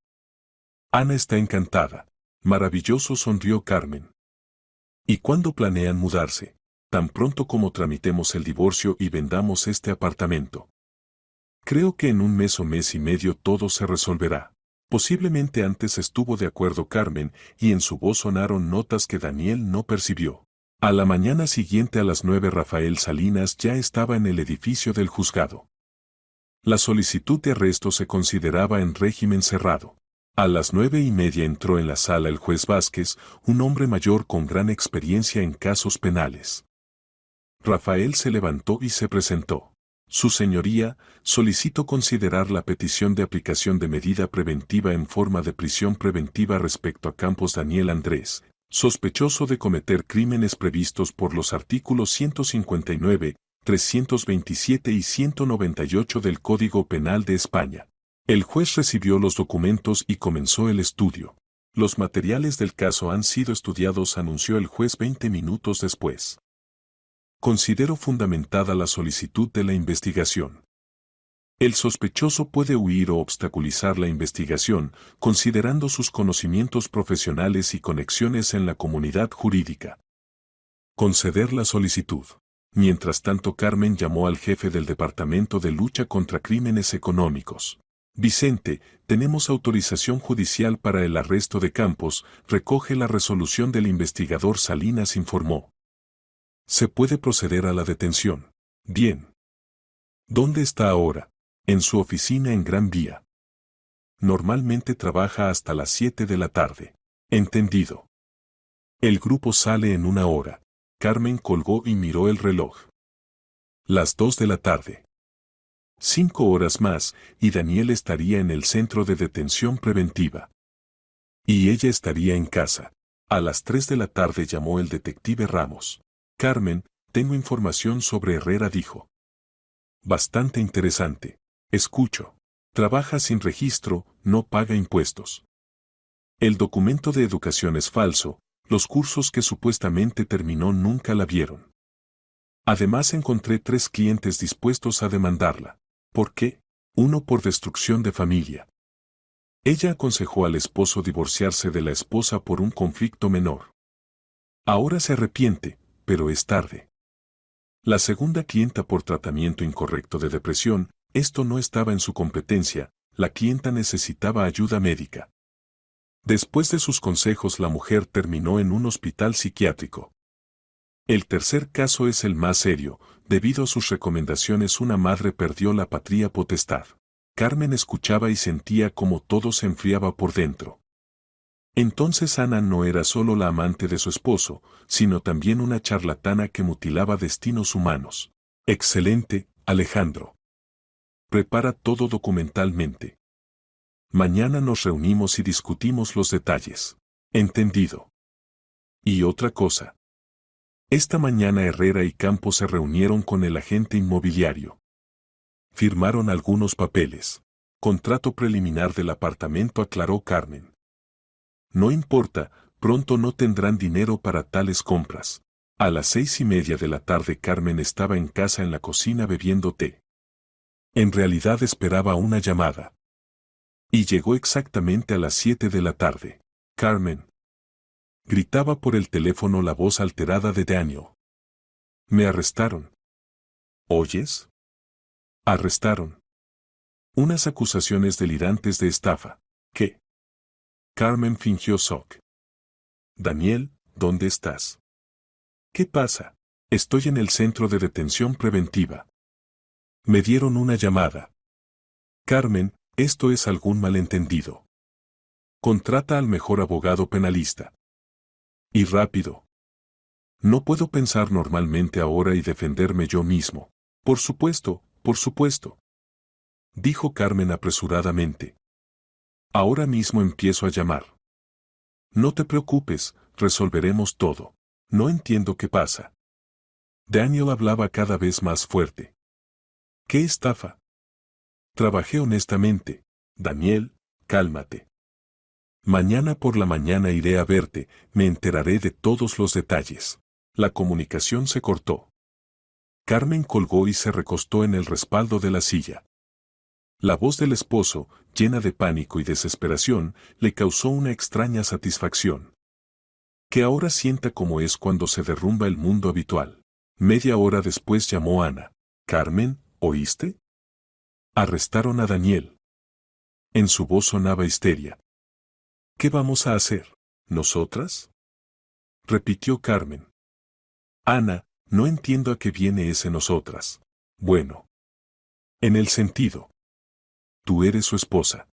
Ana está encantada. Maravilloso, sonrió Carmen. ¿Y cuándo planean mudarse? Tan pronto como tramitemos el divorcio y vendamos este apartamento. Creo que en un mes o mes y medio todo se resolverá. Posiblemente antes, estuvo de acuerdo Carmen, y en su voz sonaron notas que Daniel no percibió. A la mañana siguiente a las 9 Rafael Salinas ya estaba en el edificio del juzgado. La solicitud de arresto se consideraba en régimen cerrado. A las 9:30 entró en la sala el juez Vázquez, un hombre mayor con gran experiencia en casos penales. Rafael se levantó y se presentó. Su señoría, solicito considerar la petición de aplicación de medida preventiva en forma de prisión preventiva respecto a Campos Daniel Andrés, sospechoso de cometer crímenes previstos por los artículos 159, 327 y 198 del Código Penal de España. El juez recibió los documentos y comenzó el estudio. Los materiales del caso han sido estudiados, anunció el juez 20 minutos después. Considero fundamentada la solicitud de la investigación. El sospechoso puede huir o obstaculizar la investigación, considerando sus conocimientos profesionales y conexiones en la comunidad jurídica. Conceder la solicitud. Mientras tanto, Carmen llamó al jefe del Departamento de Lucha contra Crímenes Económicos. Vicente, tenemos autorización judicial para el arresto de Campos, recoge la resolución del investigador Salinas, informó. Se puede proceder a la detención. Bien. ¿Dónde está ahora? En su oficina en Gran Vía. Normalmente trabaja hasta las 7 de la tarde. Entendido. El grupo sale en 1 hora. Carmen colgó y miró el reloj. Las 2 de la tarde. 5 horas más, y Daniel estaría en el centro de detención preventiva. Y ella estaría en casa. A las 3 de la tarde llamó el detective Ramos. Carmen, tengo información sobre Herrera, dijo. Bastante interesante. Escucho. Trabaja sin registro, no paga impuestos. El documento de educación es falso, los cursos que supuestamente terminó nunca la vieron. Además encontré 3 clientes dispuestos a demandarla. ¿Por qué? 1 por destrucción de familia. Ella aconsejó al esposo divorciarse de la esposa por un conflicto menor. Ahora se arrepiente, pero es tarde. La segunda clienta por tratamiento incorrecto de depresión, esto no estaba en su competencia, la clienta necesitaba ayuda médica. Después de sus consejos, la mujer terminó en un hospital psiquiátrico. El tercer caso es el más serio, debido a sus recomendaciones una madre perdió la patria potestad. Carmen escuchaba y sentía como todo se enfriaba por dentro. Entonces Ana no era solo la amante de su esposo, sino también una charlatana que mutilaba destinos humanos. Excelente, Alejandro. Prepara todo documentalmente. Mañana nos reunimos y discutimos los detalles. Entendido. Y otra cosa. Esta mañana Herrera y Campos se reunieron con el agente inmobiliario. Firmaron algunos papeles. Contrato preliminar del apartamento, aclaró Carmen. No importa, Pronto no tendrán dinero para tales compras. A las 6:30 de la tarde Carmen estaba en casa en la cocina bebiendo té. En realidad esperaba una llamada. Y llegó exactamente a las 7 de la tarde. Carmen. Gritaba por el teléfono la voz alterada de Daniel. Me arrestaron. ¿Oyes? Arrestaron. Unas acusaciones delirantes de estafa. ¿Qué? Carmen fingió shock. Daniel, ¿dónde estás? ¿Qué pasa? Estoy en el centro de detención preventiva. Me dieron una llamada. Carmen, esto es algún malentendido. Contrata al mejor abogado penalista. Y rápido. No puedo pensar normalmente ahora y defenderme yo mismo. Por supuesto, dijo Carmen apresuradamente. Ahora mismo empiezo a llamar. No te preocupes, resolveremos todo. No entiendo qué pasa. Daniel hablaba cada vez más fuerte. ¿Qué estafa? Trabajé honestamente. Daniel, cálmate. Mañana por la mañana iré a verte, me enteraré de todos los detalles. La comunicación se cortó. Carmen colgó y se recostó en el respaldo de la silla. La voz del esposo, llena de pánico y desesperación, le causó una extraña satisfacción. Que ahora sienta como es cuando se derrumba el mundo habitual. Media hora después llamó Ana. Carmen, ¿oíste? Arrestaron a Daniel. En su voz sonaba histeria. ¿Qué vamos a hacer? ¿Nosotras? Repitió Carmen. Ana, no entiendo a qué viene ese nosotras. Bueno. En el sentido. Tú eres su esposa.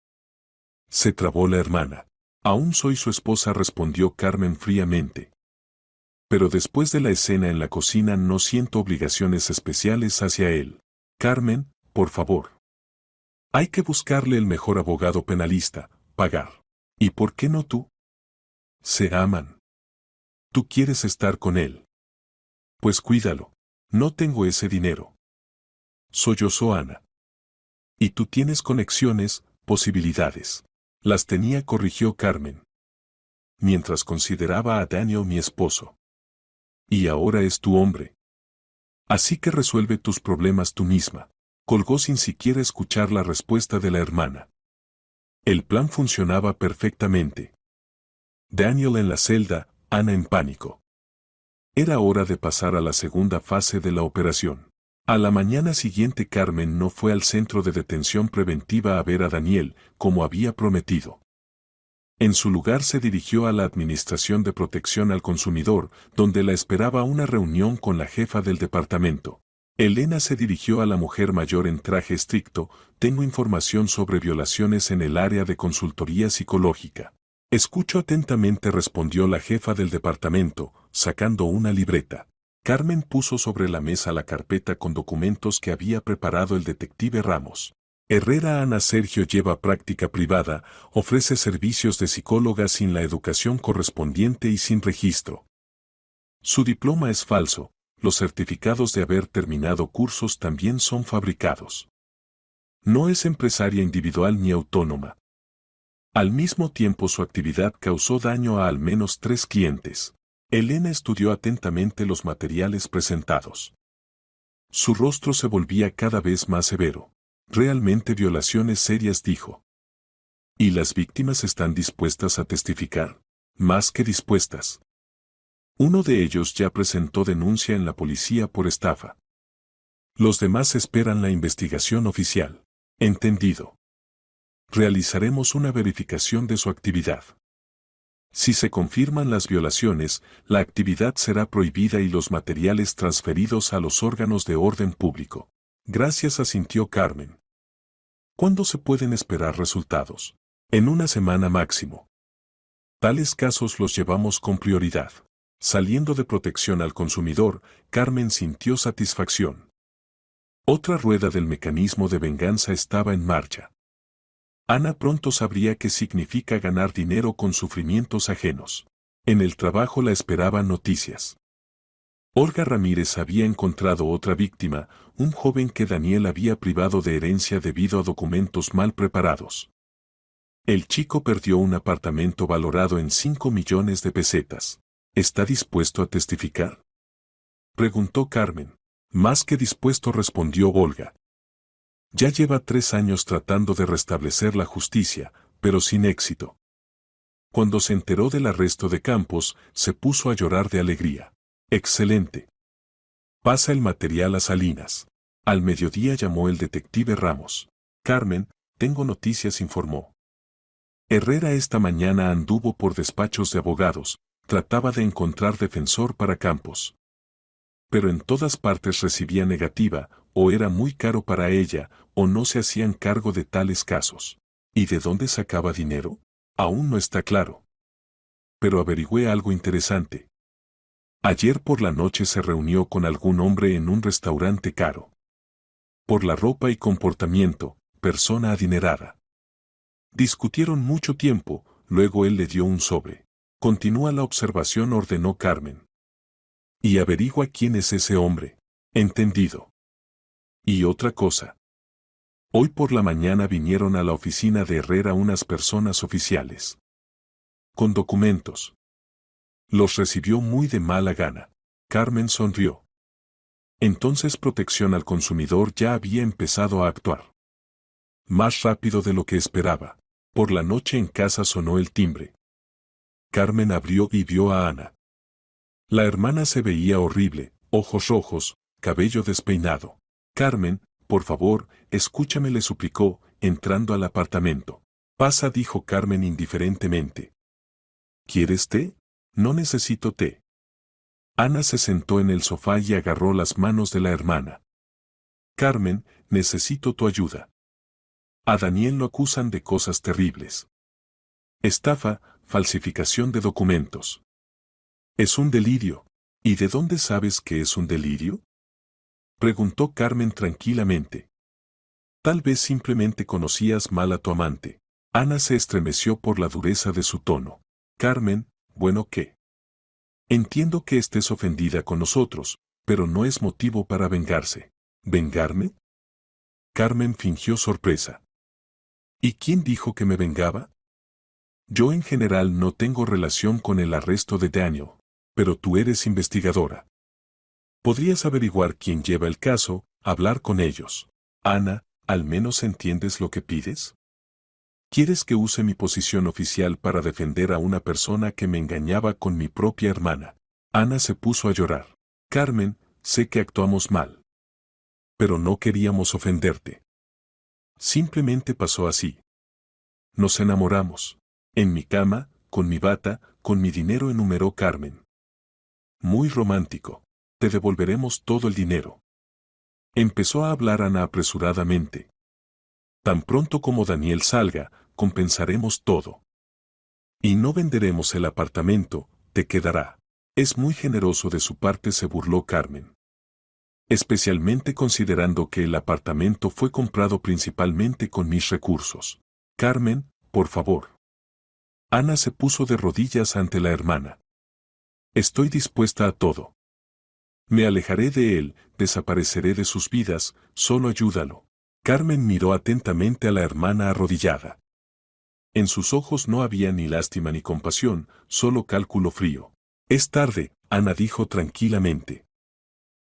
Se trabó la hermana. Aún soy su esposa, respondió Carmen fríamente. Pero después de la escena en la cocina no siento obligaciones especiales hacia él. Carmen, por favor. Hay que buscarle el mejor abogado penalista, pagar. ¿Y por qué no tú? Se aman. Tú quieres estar con él. Pues cuídalo. No tengo ese dinero. Sollozó Ana. Y tú tienes conexiones, posibilidades. Las tenía, corrigió Carmen. Mientras consideraba a Daniel mi esposo. Y ahora es tu hombre. Así que resuelve tus problemas tú misma. Colgó sin siquiera escuchar la respuesta de la hermana. El plan funcionaba perfectamente. Daniel en la celda, Ana en pánico. Era hora de pasar a la segunda fase de la operación. A la mañana siguiente Carmen no fue al centro de detención preventiva a ver a Daniel, como había prometido. En su lugar se dirigió a la Administración de Protección al Consumidor, donde la esperaba una reunión con la jefa del departamento. Elena se dirigió a la mujer mayor en traje estricto. Tengo información sobre violaciones en el área de consultoría psicológica. Escucho atentamente, respondió la jefa del departamento, sacando una libreta. Carmen puso sobre la mesa la carpeta con documentos que había preparado el detective Ramos. Herrera Ana Sergio lleva práctica privada, ofrece servicios de psicóloga sin la educación correspondiente y sin registro. Su diploma es falso, los certificados de haber terminado cursos también son fabricados. No es empresaria individual ni autónoma. Al mismo tiempo su actividad causó daño a al menos 3 clientes. Elena estudió atentamente los materiales presentados. Su rostro se volvía cada vez más severo. Realmente violaciones serias, dijo. ¿Y las víctimas están dispuestas a testificar? Más que dispuestas. Uno de ellos ya presentó denuncia en la policía por estafa. Los demás esperan la investigación oficial. Entendido. Realizaremos una verificación de su actividad. Si se confirman las violaciones, la actividad será prohibida y los materiales transferidos a los órganos de orden público. Gracias, asintió Carmen. ¿Cuándo se pueden esperar resultados? En una semana máximo. Tales casos los llevamos con prioridad. Saliendo de protección al consumidor, Carmen sintió satisfacción. Otra rueda del mecanismo de venganza estaba en marcha. Ana pronto sabría qué significa ganar dinero con sufrimientos ajenos. En el trabajo la esperaban noticias. Olga Ramírez había encontrado otra víctima, un joven que Daniel había privado de herencia debido a documentos mal preparados. El chico perdió un apartamento valorado en 5 millones de pesetas. ¿Está dispuesto a testificar?, preguntó Carmen. Más que dispuesto, respondió Olga. Ya lleva 3 años tratando de restablecer la justicia, pero sin éxito. Cuando se enteró del arresto de Campos, se puso a llorar de alegría. Excelente. Pasa el material a Salinas. Al mediodía llamó el detective Ramos. Carmen, tengo noticias, informó. Herrera esta mañana anduvo por despachos de abogados, trataba de encontrar defensor para Campos. Pero en todas partes recibía negativa, o era muy caro para ella, o no se hacían cargo de tales casos. ¿Y de dónde sacaba dinero? Aún no está claro. Pero averigüé algo interesante. Ayer por la noche se reunió con algún hombre en un restaurante caro. Por la ropa y comportamiento, persona adinerada. Discutieron mucho tiempo, luego él le dio un sobre. Continúa la observación, ordenó Carmen. Y averigua quién es ese hombre. Entendido. Y otra cosa. Hoy por la mañana vinieron a la oficina de Herrera unas personas oficiales. Con documentos. Los recibió muy de mala gana. Carmen sonrió. Entonces Protección al Consumidor ya había empezado a actuar. Más rápido de lo que esperaba. Por la noche en casa sonó el timbre. Carmen abrió y vio a Ana. La hermana se veía horrible, ojos rojos, cabello despeinado. Carmen, por favor, escúchame, le suplicó, entrando al apartamento. Pasa, dijo Carmen indiferentemente. ¿Quieres té? No necesito té. Ana se sentó en el sofá y agarró las manos de la hermana. Carmen, necesito tu ayuda. A Daniel lo acusan de cosas terribles. Estafa, falsificación de documentos. Es un delirio. ¿Y de dónde sabes que es un delirio?, preguntó Carmen tranquilamente. Tal vez simplemente conocías mal a tu amante. Ana se estremeció por la dureza de su tono. Carmen, bueno, ¿qué? Entiendo que estés ofendida con nosotros, pero no es motivo para vengarse. ¿Vengarme? Carmen fingió sorpresa. ¿Y quién dijo que me vengaba? Yo en general no tengo relación con el arresto de Daniel, pero tú eres investigadora. Podrías averiguar quién lleva el caso, hablar con ellos. Ana, ¿al menos entiendes lo que pides? ¿Quieres que use mi posición oficial para defender a una persona que me engañaba con mi propia hermana? Ana se puso a llorar. Carmen, sé que actuamos mal. Pero no queríamos ofenderte. Simplemente pasó así. Nos enamoramos. En mi cama, con mi bata, con mi dinero, enumeró Carmen. Muy romántico. Te devolveremos todo el dinero. Empezó a hablar Ana apresuradamente. Tan pronto como Daniel salga, compensaremos todo. Y no venderemos el apartamento, te quedará. Es muy generoso de su parte, se burló Carmen. Especialmente considerando que el apartamento fue comprado principalmente con mis recursos. Carmen, por favor. Ana se puso de rodillas ante la hermana. Estoy dispuesta a todo. Me alejaré de él, desapareceré de sus vidas, solo ayúdalo. Carmen miró atentamente a la hermana arrodillada. En sus ojos no había ni lástima ni compasión, solo cálculo frío. Es tarde, Ana dijo tranquilamente.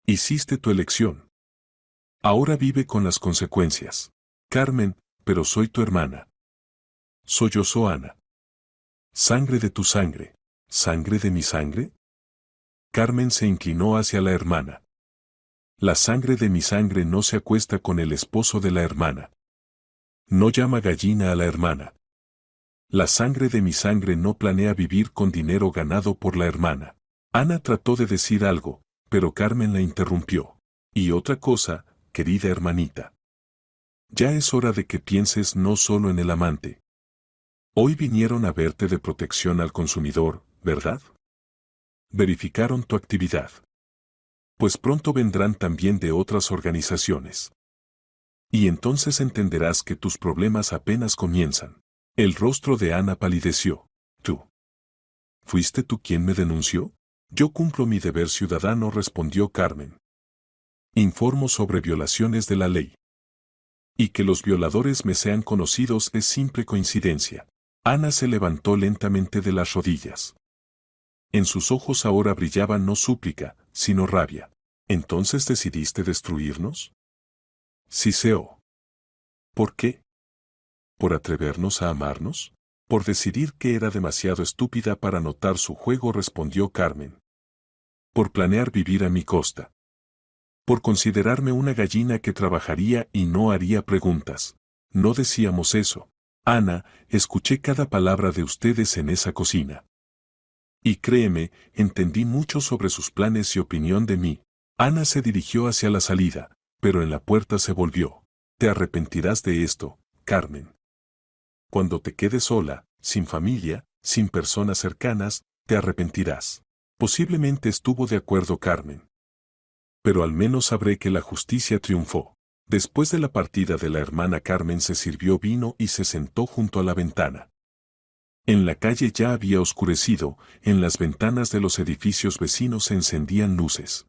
Hiciste tu elección. Ahora vive con las consecuencias. Carmen, pero soy tu hermana. Sollozó Ana. Sangre de tu sangre. ¿Sangre de mi sangre? Carmen se inclinó hacia la hermana. La sangre de mi sangre no se acuesta con el esposo de la hermana. No llama gallina a la hermana. La sangre de mi sangre no planea vivir con dinero ganado por la hermana. Ana trató de decir algo, pero Carmen la interrumpió. Y otra cosa, querida hermanita. Ya es hora de que pienses no solo en el amante. Hoy vinieron a verte de Protección al Consumidor, ¿verdad? Verificaron tu actividad. Pues pronto vendrán también de otras organizaciones. Y entonces entenderás que tus problemas apenas comienzan. El rostro de Ana palideció. ¿Tú? ¿Fuiste tú quien me denunció? Yo cumplo mi deber ciudadano, respondió Carmen. Informo sobre violaciones de la ley. Y que los violadores me sean conocidos es simple coincidencia. Ana se levantó lentamente de las rodillas. En sus ojos ahora brillaba no súplica, sino rabia. ¿Entonces decidiste destruirnos? Siseó. ¿Por qué? ¿Por atrevernos a amarnos? Por decidir que era demasiado estúpida para notar su juego, respondió Carmen. Por planear vivir a mi costa. Por considerarme una gallina que trabajaría y no haría preguntas. No decíamos eso. Ana, escuché cada palabra de ustedes en esa cocina. Y créeme, entendí mucho sobre sus planes y opinión de mí. Ana se dirigió hacia la salida, pero en la puerta se volvió. Te arrepentirás de esto, Carmen. Cuando te quedes sola, sin familia, sin personas cercanas, te arrepentirás. Posiblemente estuvo de acuerdo Carmen. Pero al menos sabré que la justicia triunfó. Después de la partida de la hermana Carmen se sirvió vino y se sentó junto a la ventana. En la calle ya había oscurecido, en las ventanas de los edificios vecinos se encendían luces.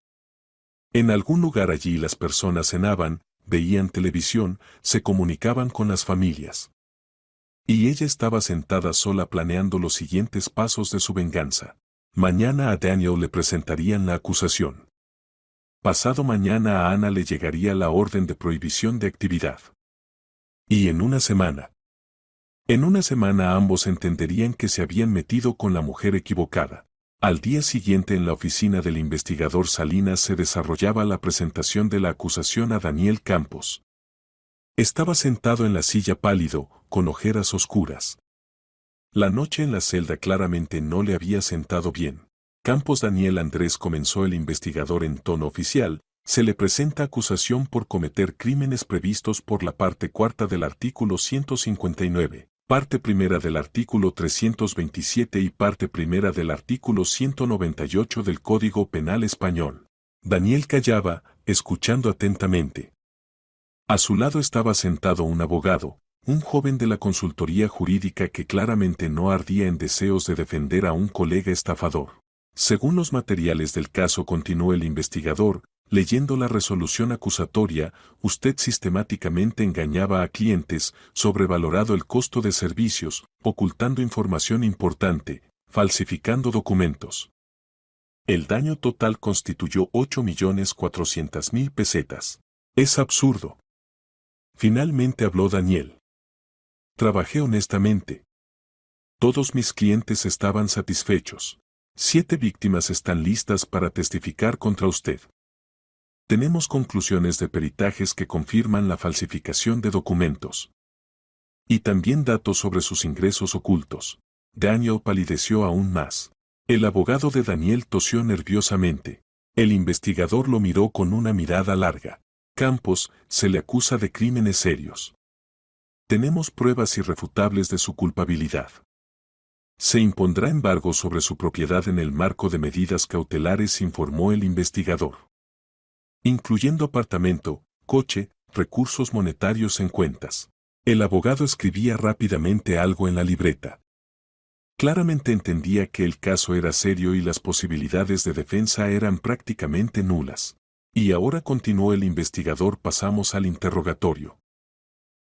En algún lugar allí las personas cenaban, veían televisión, se comunicaban con las familias. Y ella estaba sentada sola planeando los siguientes pasos de su venganza. Mañana a Daniel le presentarían la acusación. Pasado mañana a Ana le llegaría la orden de prohibición de actividad. Y en una semana ambos entenderían que se habían metido con la mujer equivocada. Al día siguiente en la oficina del investigador Salinas se desarrollaba la presentación de la acusación a Daniel Campos. Estaba sentado en la silla pálido, con ojeras oscuras. La noche en la celda claramente no le había sentado bien. Campos Daniel Andrés, comenzó el investigador en tono oficial, se le presenta acusación por cometer crímenes previstos por la parte cuarta del artículo 159, parte primera del artículo 327 y parte primera del artículo 198 del Código Penal Español. Daniel callaba, escuchando atentamente. A su lado estaba sentado un abogado, un joven de la consultoría jurídica que claramente no ardía en deseos de defender a un colega estafador. Según los materiales del caso, continuó el investigador, leyendo la resolución acusatoria, usted sistemáticamente engañaba a clientes, sobrevalorado el costo de servicios, ocultando información importante, falsificando documentos. El daño total constituyó 8.400.000 pesetas. Es absurdo. Finalmente habló Daniel. Trabajé honestamente. Todos mis clientes estaban satisfechos. 7 víctimas están listas para testificar contra usted. Tenemos conclusiones de peritajes que confirman la falsificación de documentos. Y también datos sobre sus ingresos ocultos. Daniel palideció aún más. El abogado de Daniel tosió nerviosamente. El investigador lo miró con una mirada larga. Campos, se le acusa de crímenes serios. Tenemos pruebas irrefutables de su culpabilidad. Se impondrá embargo sobre su propiedad en el marco de medidas cautelares, informó el investigador. Incluyendo apartamento, coche, recursos monetarios en cuentas. El abogado escribía rápidamente algo en la libreta. Claramente entendía que el caso era serio y las posibilidades de defensa eran prácticamente nulas. Y ahora, continuó el investigador, pasamos al interrogatorio.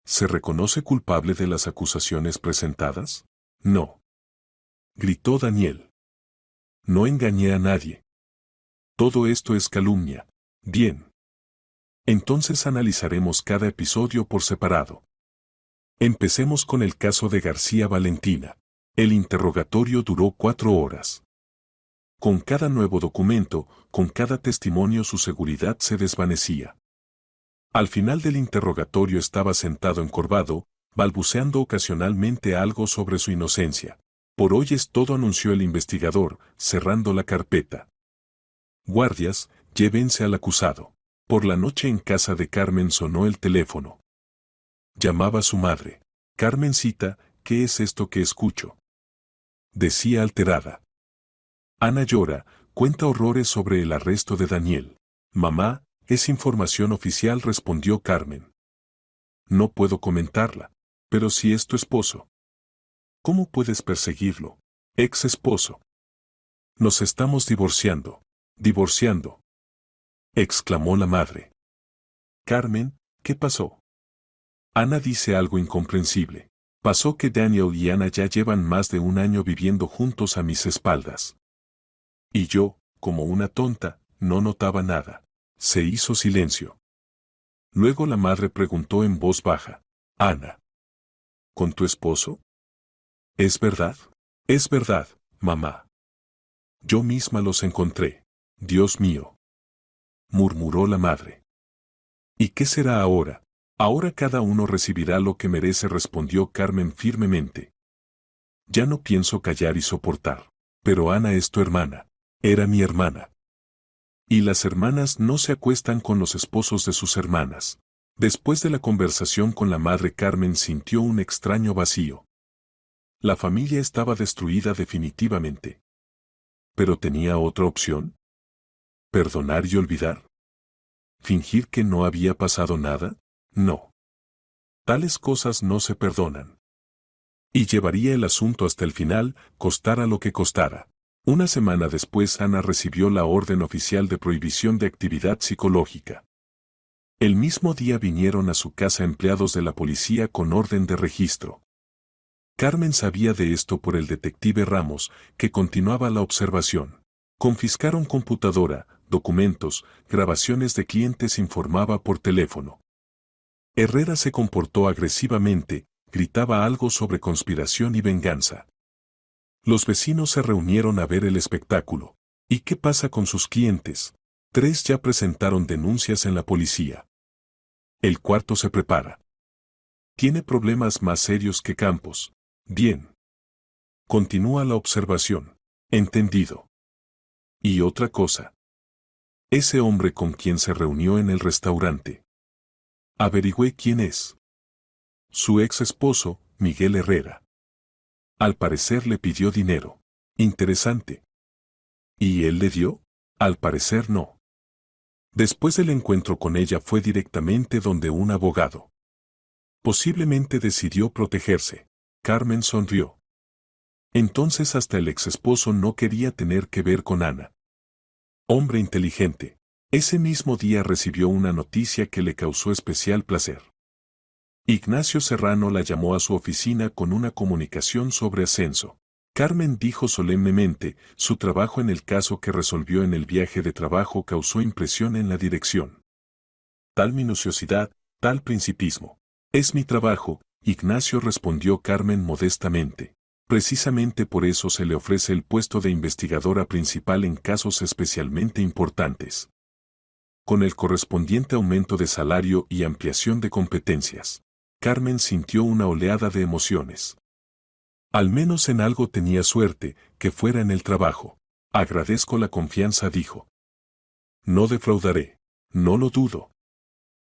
¿Se reconoce culpable de las acusaciones presentadas? No. Gritó Daniel. No engañé a nadie. Todo esto es calumnia. Bien. Entonces analizaremos cada episodio por separado. Empecemos con el caso de García Valentina. El interrogatorio duró 4 horas. Con cada nuevo documento, con cada testimonio, su seguridad se desvanecía. Al final del interrogatorio estaba sentado encorvado, balbuceando ocasionalmente algo sobre su inocencia. Por hoy es todo, anunció el investigador, cerrando la carpeta. Guardias, llévense al acusado. Por la noche en casa de Carmen sonó el teléfono. Llamaba su madre. Carmencita, ¿qué es esto que escucho?, decía alterada. Ana llora, cuenta horrores sobre el arresto de Daniel. Mamá, es información oficial, respondió Carmen. No puedo comentarla. Pero si es tu esposo. ¿Cómo puedes perseguirlo? Ex esposo. Nos estamos divorciando. Divorciando, exclamó la madre. Carmen, ¿qué pasó? Ana dice algo incomprensible. Pasó que Daniel y Ana ya llevan más de un año viviendo juntos a mis espaldas. Y yo, como una tonta, no notaba nada. Se hizo silencio. Luego la madre preguntó en voz baja. Ana, ¿con tu esposo? ¿Es verdad? Es verdad, mamá. Yo misma los encontré. Dios mío, murmuró la madre. ¿Y qué será ahora? Ahora cada uno recibirá lo que merece, respondió Carmen firmemente. Ya no pienso callar y soportar. Pero Ana es tu hermana. Era mi hermana. Y las hermanas no se acuestan con los esposos de sus hermanas. Después de la conversación con la madre, Carmen sintió un extraño vacío. La familia estaba destruida definitivamente. ¿Pero tenía otra opción? ¿Perdonar y olvidar? ¿Fingir que no había pasado nada? No. Tales cosas no se perdonan. Y llevaría el asunto hasta el final, costara lo que costara. Una semana después, Ana recibió la orden oficial de prohibición de actividad psicológica. El mismo día vinieron a su casa empleados de la policía con orden de registro. Carmen sabía de esto por el detective Ramos, que continuaba la observación. Confiscaron computadora, documentos, grabaciones de clientes, informaba por teléfono. Herrera se comportó agresivamente, gritaba algo sobre conspiración y venganza. Los vecinos se reunieron a ver el espectáculo. ¿Y qué pasa con sus clientes? 3 ya presentaron denuncias en la policía. El cuarto se prepara. Tiene problemas más serios que Campos. Bien. Continúa la observación. Entendido. Y otra cosa. Ese hombre con quien se reunió en el restaurante. Averigüé quién es. Su ex esposo, Miguel Herrera. Al parecer le pidió dinero. Interesante. ¿Y él le dio? Al parecer no. Después del encuentro con ella fue directamente donde un abogado. Posiblemente decidió protegerse. Carmen sonrió. Entonces hasta el ex esposo no quería tener que ver con Ana. Hombre inteligente. Ese mismo día recibió una noticia que le causó especial placer. Ignacio Serrano la llamó a su oficina con una comunicación sobre ascenso. Carmen dijo solemnemente, su trabajo en el caso que resolvió en el viaje de trabajo causó impresión en la dirección. Tal minuciosidad, tal principismo. Es mi trabajo, Ignacio, respondió Carmen modestamente. Precisamente por eso se le ofrece el puesto de investigadora principal en casos especialmente importantes. Con el correspondiente aumento de salario y ampliación de competencias. Carmen sintió una oleada de emociones. Al menos en algo tenía suerte, que fuera en el trabajo. Agradezco la confianza, dijo. No defraudaré. No lo dudo.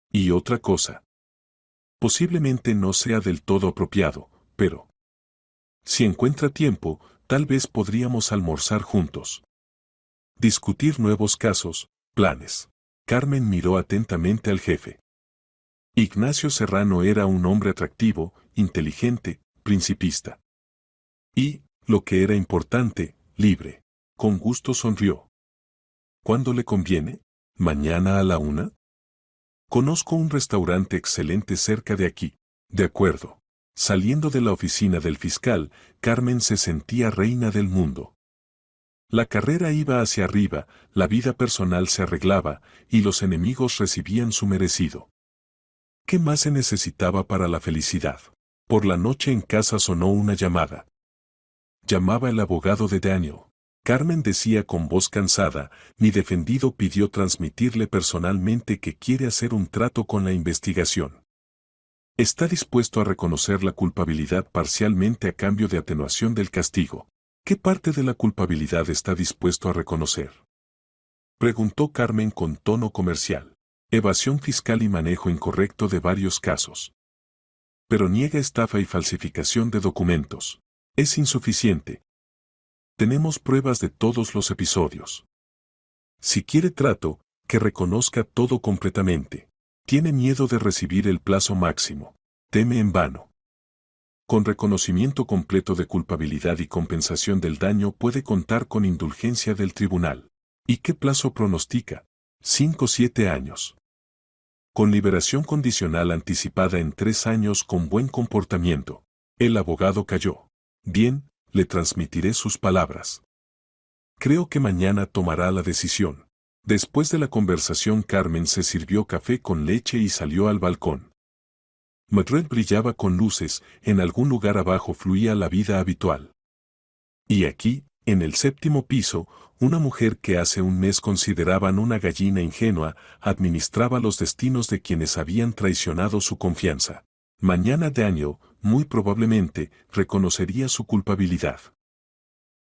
Y otra cosa. Posiblemente no sea del todo apropiado, pero... si encuentra tiempo, tal vez podríamos almorzar juntos. Discutir nuevos casos, planes. Carmen miró atentamente al jefe. Ignacio Serrano era un hombre atractivo, inteligente, principista. Y, lo que era importante, libre. Con gusto sonrió. ¿Cuándo le conviene? ¿Mañana a la 1? Conozco un restaurante excelente cerca de aquí. De acuerdo. Saliendo de la oficina del fiscal, Carmen se sentía reina del mundo. La carrera iba hacia arriba, la vida personal se arreglaba, y los enemigos recibían su merecido. ¿Qué más se necesitaba para la felicidad? Por la noche en casa sonó una llamada. Llamaba el abogado de Daniel. Carmen decía con voz cansada, mi defendido pidió transmitirle personalmente que quiere hacer un trato con la investigación. Está dispuesto a reconocer la culpabilidad parcialmente a cambio de atenuación del castigo. ¿Qué parte de la culpabilidad está dispuesto a reconocer? Preguntó Carmen con tono comercial. Evasión fiscal y manejo incorrecto de varios casos. Pero niega estafa y falsificación de documentos. Es insuficiente. Tenemos pruebas de todos los episodios. Si quiere trato, que reconozca todo completamente. Tiene miedo de recibir el plazo máximo. Teme en vano. Con reconocimiento completo de culpabilidad y compensación del daño puede contar con indulgencia del tribunal. ¿Y qué plazo pronostica? 5 o 7 años. con liberación condicional anticipada en 3 años con buen comportamiento. El abogado calló. Bien, le transmitiré sus palabras. Creo que mañana tomará la decisión. Después de la conversación, Carmen se sirvió café con leche y salió al balcón. Madrid brillaba con luces, en algún lugar abajo fluía la vida habitual. Y aquí, en el 7º piso, una mujer que hace un mes consideraban una gallina ingenua, administraba los destinos de quienes habían traicionado su confianza. Mañana Daniel, muy probablemente, reconocería su culpabilidad.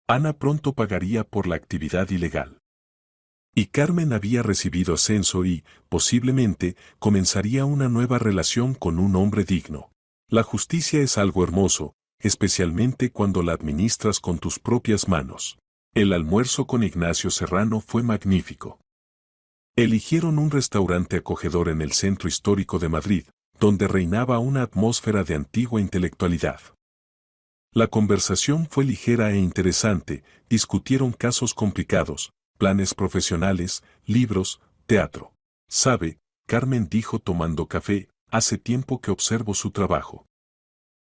Ana pronto pagaría por la actividad ilegal. Y Carmen había recibido ascenso y, posiblemente, comenzaría una nueva relación con un hombre digno. La justicia es algo hermoso, especialmente cuando la administras con tus propias manos. El almuerzo con Ignacio Serrano fue magnífico. Eligieron un restaurante acogedor en el centro histórico de Madrid, donde reinaba una atmósfera de antigua intelectualidad. La conversación fue ligera e interesante, discutieron casos complicados, planes profesionales, libros, teatro. Sabe, Carmen dijo tomando café, hace tiempo que observo su trabajo.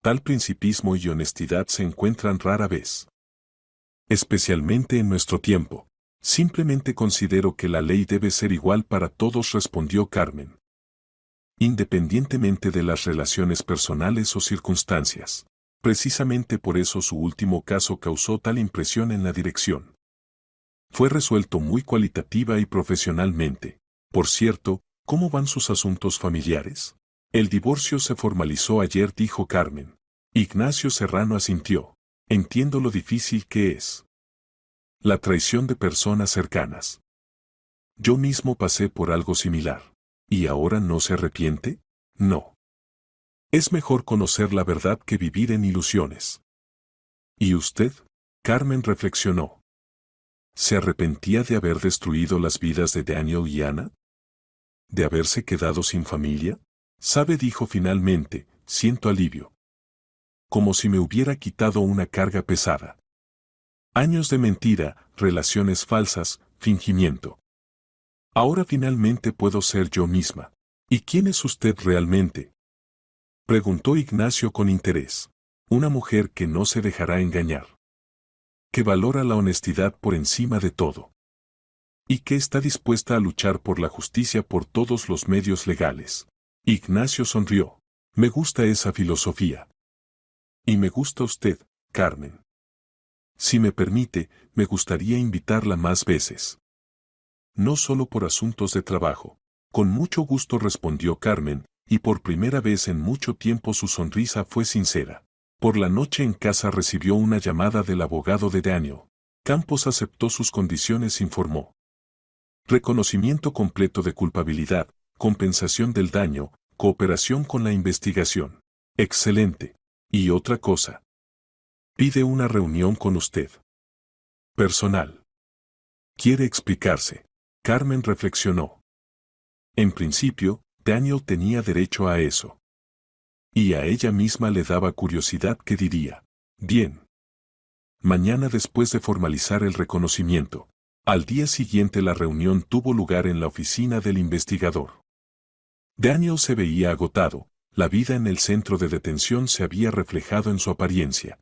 Tal principismo y honestidad se encuentran rara vez. Especialmente en nuestro tiempo. Simplemente considero que la ley debe ser igual para todos, respondió Carmen. Independientemente de las relaciones personales o circunstancias. Precisamente por eso su último caso causó tal impresión en la dirección. Fue resuelto muy cualitativa y profesionalmente. Por cierto, ¿cómo van sus asuntos familiares? El divorcio se formalizó ayer, dijo Carmen. Ignacio Serrano asintió. Entiendo lo difícil que es. La traición de personas cercanas. Yo mismo pasé por algo similar. ¿Y ahora no se arrepiente? No. Es mejor conocer la verdad que vivir en ilusiones. ¿Y usted? Carmen reflexionó. ¿Se arrepentía de haber destruido las vidas de Daniel y Ana? ¿De haberse quedado sin familia? Sabe, dijo finalmente, siento alivio. Como si me hubiera quitado una carga pesada. Años de mentira, relaciones falsas, fingimiento. Ahora finalmente puedo ser yo misma. ¿Y quién es usted realmente? Preguntó Ignacio con interés. Una mujer que no se dejará engañar. Que valora la honestidad por encima de todo. Y que está dispuesta a luchar por la justicia por todos los medios legales. Ignacio sonrió. Me gusta esa filosofía. Y me gusta usted, Carmen. Si me permite, me gustaría invitarla más veces. No solo por asuntos de trabajo. Con mucho gusto, respondió Carmen, y por primera vez en mucho tiempo su sonrisa fue sincera. Por la noche en casa recibió una llamada del abogado de Daniel. Campos aceptó sus condiciones, informó. Reconocimiento completo de culpabilidad, compensación del daño, cooperación con la investigación. Excelente. Y otra cosa. Pide una reunión con usted. Personal. Quiere explicarse. Carmen reflexionó. En principio, Daniel tenía derecho a eso. Y a ella misma le daba curiosidad qué diría. Bien. Mañana, después de formalizar el reconocimiento. Al día siguiente la reunión tuvo lugar en la oficina del investigador. Daniel se veía agotado, la vida en el centro de detención se había reflejado en su apariencia.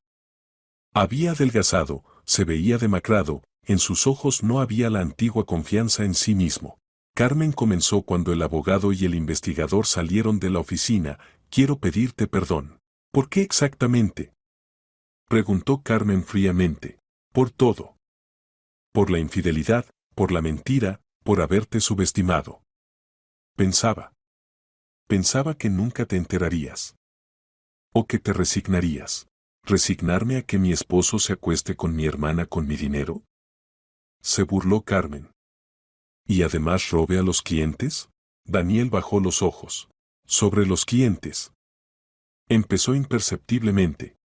Había adelgazado, se veía demacrado, en sus ojos no había la antigua confianza en sí mismo. Carmen comenzó cuando el abogado y el investigador salieron de la oficina. Quiero pedirte perdón. ¿Por qué exactamente? Preguntó Carmen fríamente. Por todo. Por la infidelidad, por la mentira, por haberte subestimado. Pensaba que nunca te enterarías. O que te resignarías. ¿Resignarme a que mi esposo se acueste con mi hermana con mi dinero? Se burló Carmen. ¿Y además robe a los clientes? Daniel bajó los ojos. Sobre los clientes. Empezó imperceptiblemente.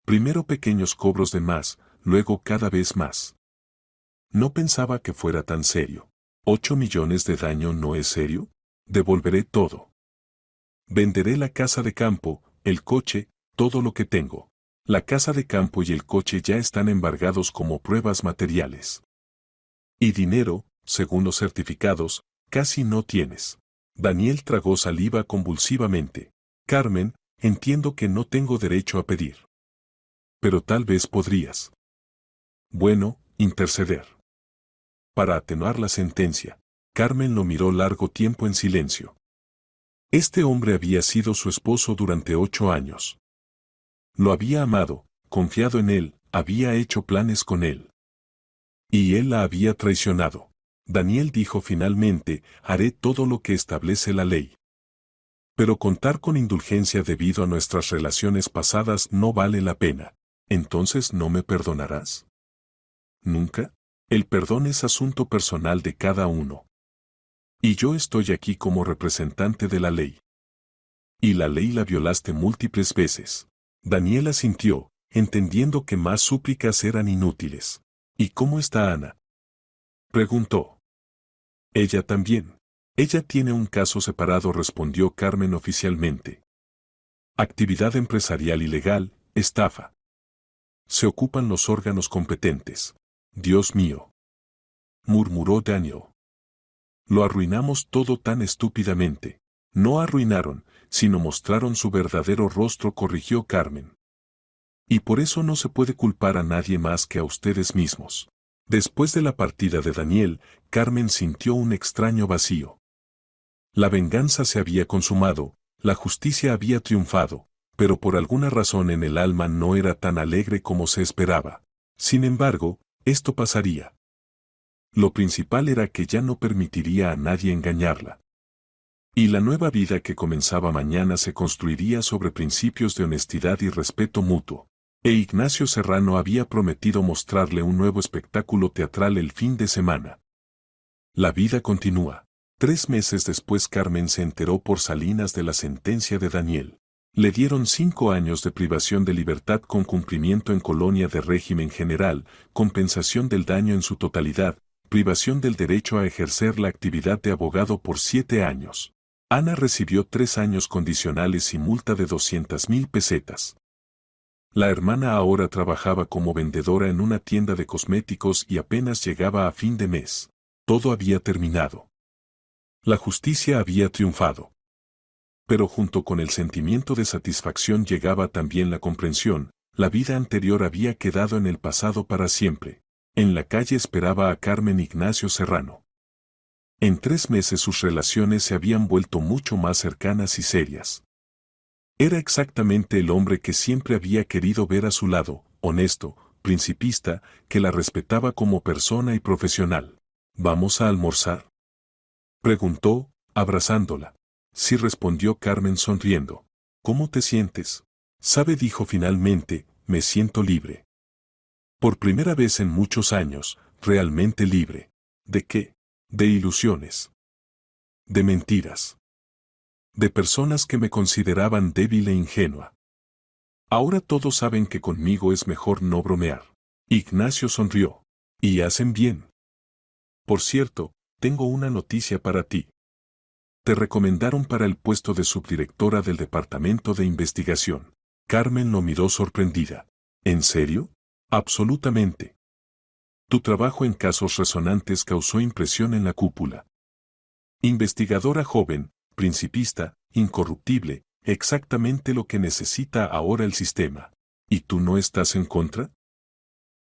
Primero pequeños cobros de más, luego cada vez más. No pensaba que fuera tan serio. ¿8 millones de daño no es serio? Devolveré todo. Venderé la casa de campo, el coche, todo lo que tengo. La casa de campo y el coche ya están embargados como pruebas materiales. Y dinero, según los certificados, casi no tienes. Daniel tragó saliva convulsivamente. Carmen, entiendo que no tengo derecho a pedir. Pero tal vez podrías. Bueno, interceder. Para atenuar la sentencia, Carmen lo miró largo tiempo en silencio. Este hombre había sido su esposo durante 8 años. Lo había amado, confiado en él, había hecho planes con él. Y él la había traicionado. Daniel dijo finalmente, haré todo lo que establece la ley. Pero contar con indulgencia debido a nuestras relaciones pasadas no vale la pena. ¿Entonces no me perdonarás? ¿Nunca? El perdón es asunto personal de cada uno. Y yo estoy aquí como representante de la ley. Y la ley la violaste múltiples veces. Daniel asintió, entendiendo que más súplicas eran inútiles. ¿Y cómo está Ana?, preguntó. Ella también. Ella tiene un caso separado, respondió Carmen oficialmente. Actividad empresarial ilegal, estafa. Se ocupan los órganos competentes. Dios mío, murmuró Daniel. Lo arruinamos todo tan estúpidamente. No arruinaron, sino mostraron su verdadero rostro, corrigió Carmen. Y por eso no se puede culpar a nadie más que a ustedes mismos. Después de la partida de Daniel, Carmen sintió un extraño vacío. La venganza se había consumado, la justicia había triunfado, pero por alguna razón en el alma no era tan alegre como se esperaba. Sin embargo, esto pasaría. Lo principal era que ya no permitiría a nadie engañarla. Y la nueva vida que comenzaba mañana se construiría sobre principios de honestidad y respeto mutuo. E Ignacio Serrano había prometido mostrarle un nuevo espectáculo teatral el fin de semana. La vida continúa. 3 meses después Carmen se enteró por Salinas de la sentencia de Daniel. Le dieron 5 años de privación de libertad con cumplimiento en colonia de régimen general, compensación del daño en su totalidad, privación del derecho a ejercer la actividad de abogado por 7 años. Ana recibió 3 años condicionales y multa de 200,000 pesetas. La hermana ahora trabajaba como vendedora en una tienda de cosméticos y apenas llegaba a fin de mes. Todo había terminado. La justicia había triunfado. Pero junto con el sentimiento de satisfacción llegaba también la comprensión, la vida anterior había quedado en el pasado para siempre. En la calle esperaba a Carmen Ignacio Serrano. En 3 meses sus relaciones se habían vuelto mucho más cercanas y serias. Era exactamente el hombre que siempre había querido ver a su lado, honesto, principista, que la respetaba como persona y profesional. ¿Vamos a almorzar?, preguntó, abrazándola. Sí, respondió Carmen sonriendo. ¿Cómo te sientes? Sabe, dijo finalmente, me siento libre. Por primera vez en muchos años, realmente libre. ¿De qué? De ilusiones. De mentiras. De personas que me consideraban débil e ingenua. Ahora todos saben que conmigo es mejor no bromear. Ignacio sonrió. Y hacen bien. Por cierto, tengo una noticia para ti. Te recomendaron para el puesto de subdirectora del departamento de investigación. Carmen lo miró sorprendida. ¿En serio? Absolutamente. Tu trabajo en casos resonantes causó impresión en la cúpula. Investigadora joven, principista, incorruptible, exactamente lo que necesita ahora el sistema. ¿Y tú no estás en contra?,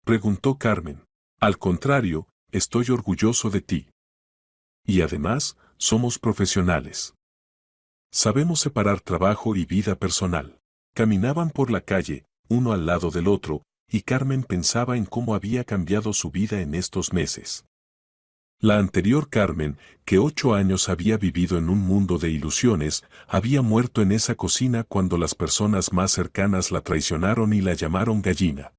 preguntó Carmen. Al contrario, estoy orgulloso de ti. Y además, somos profesionales. Sabemos separar trabajo y vida personal. Caminaban por la calle, uno al lado del otro, y Carmen pensaba en cómo había cambiado su vida en estos meses. La anterior Carmen, que 8 años había vivido en un mundo de ilusiones, había muerto en esa cocina cuando las personas más cercanas la traicionaron y la llamaron gallina.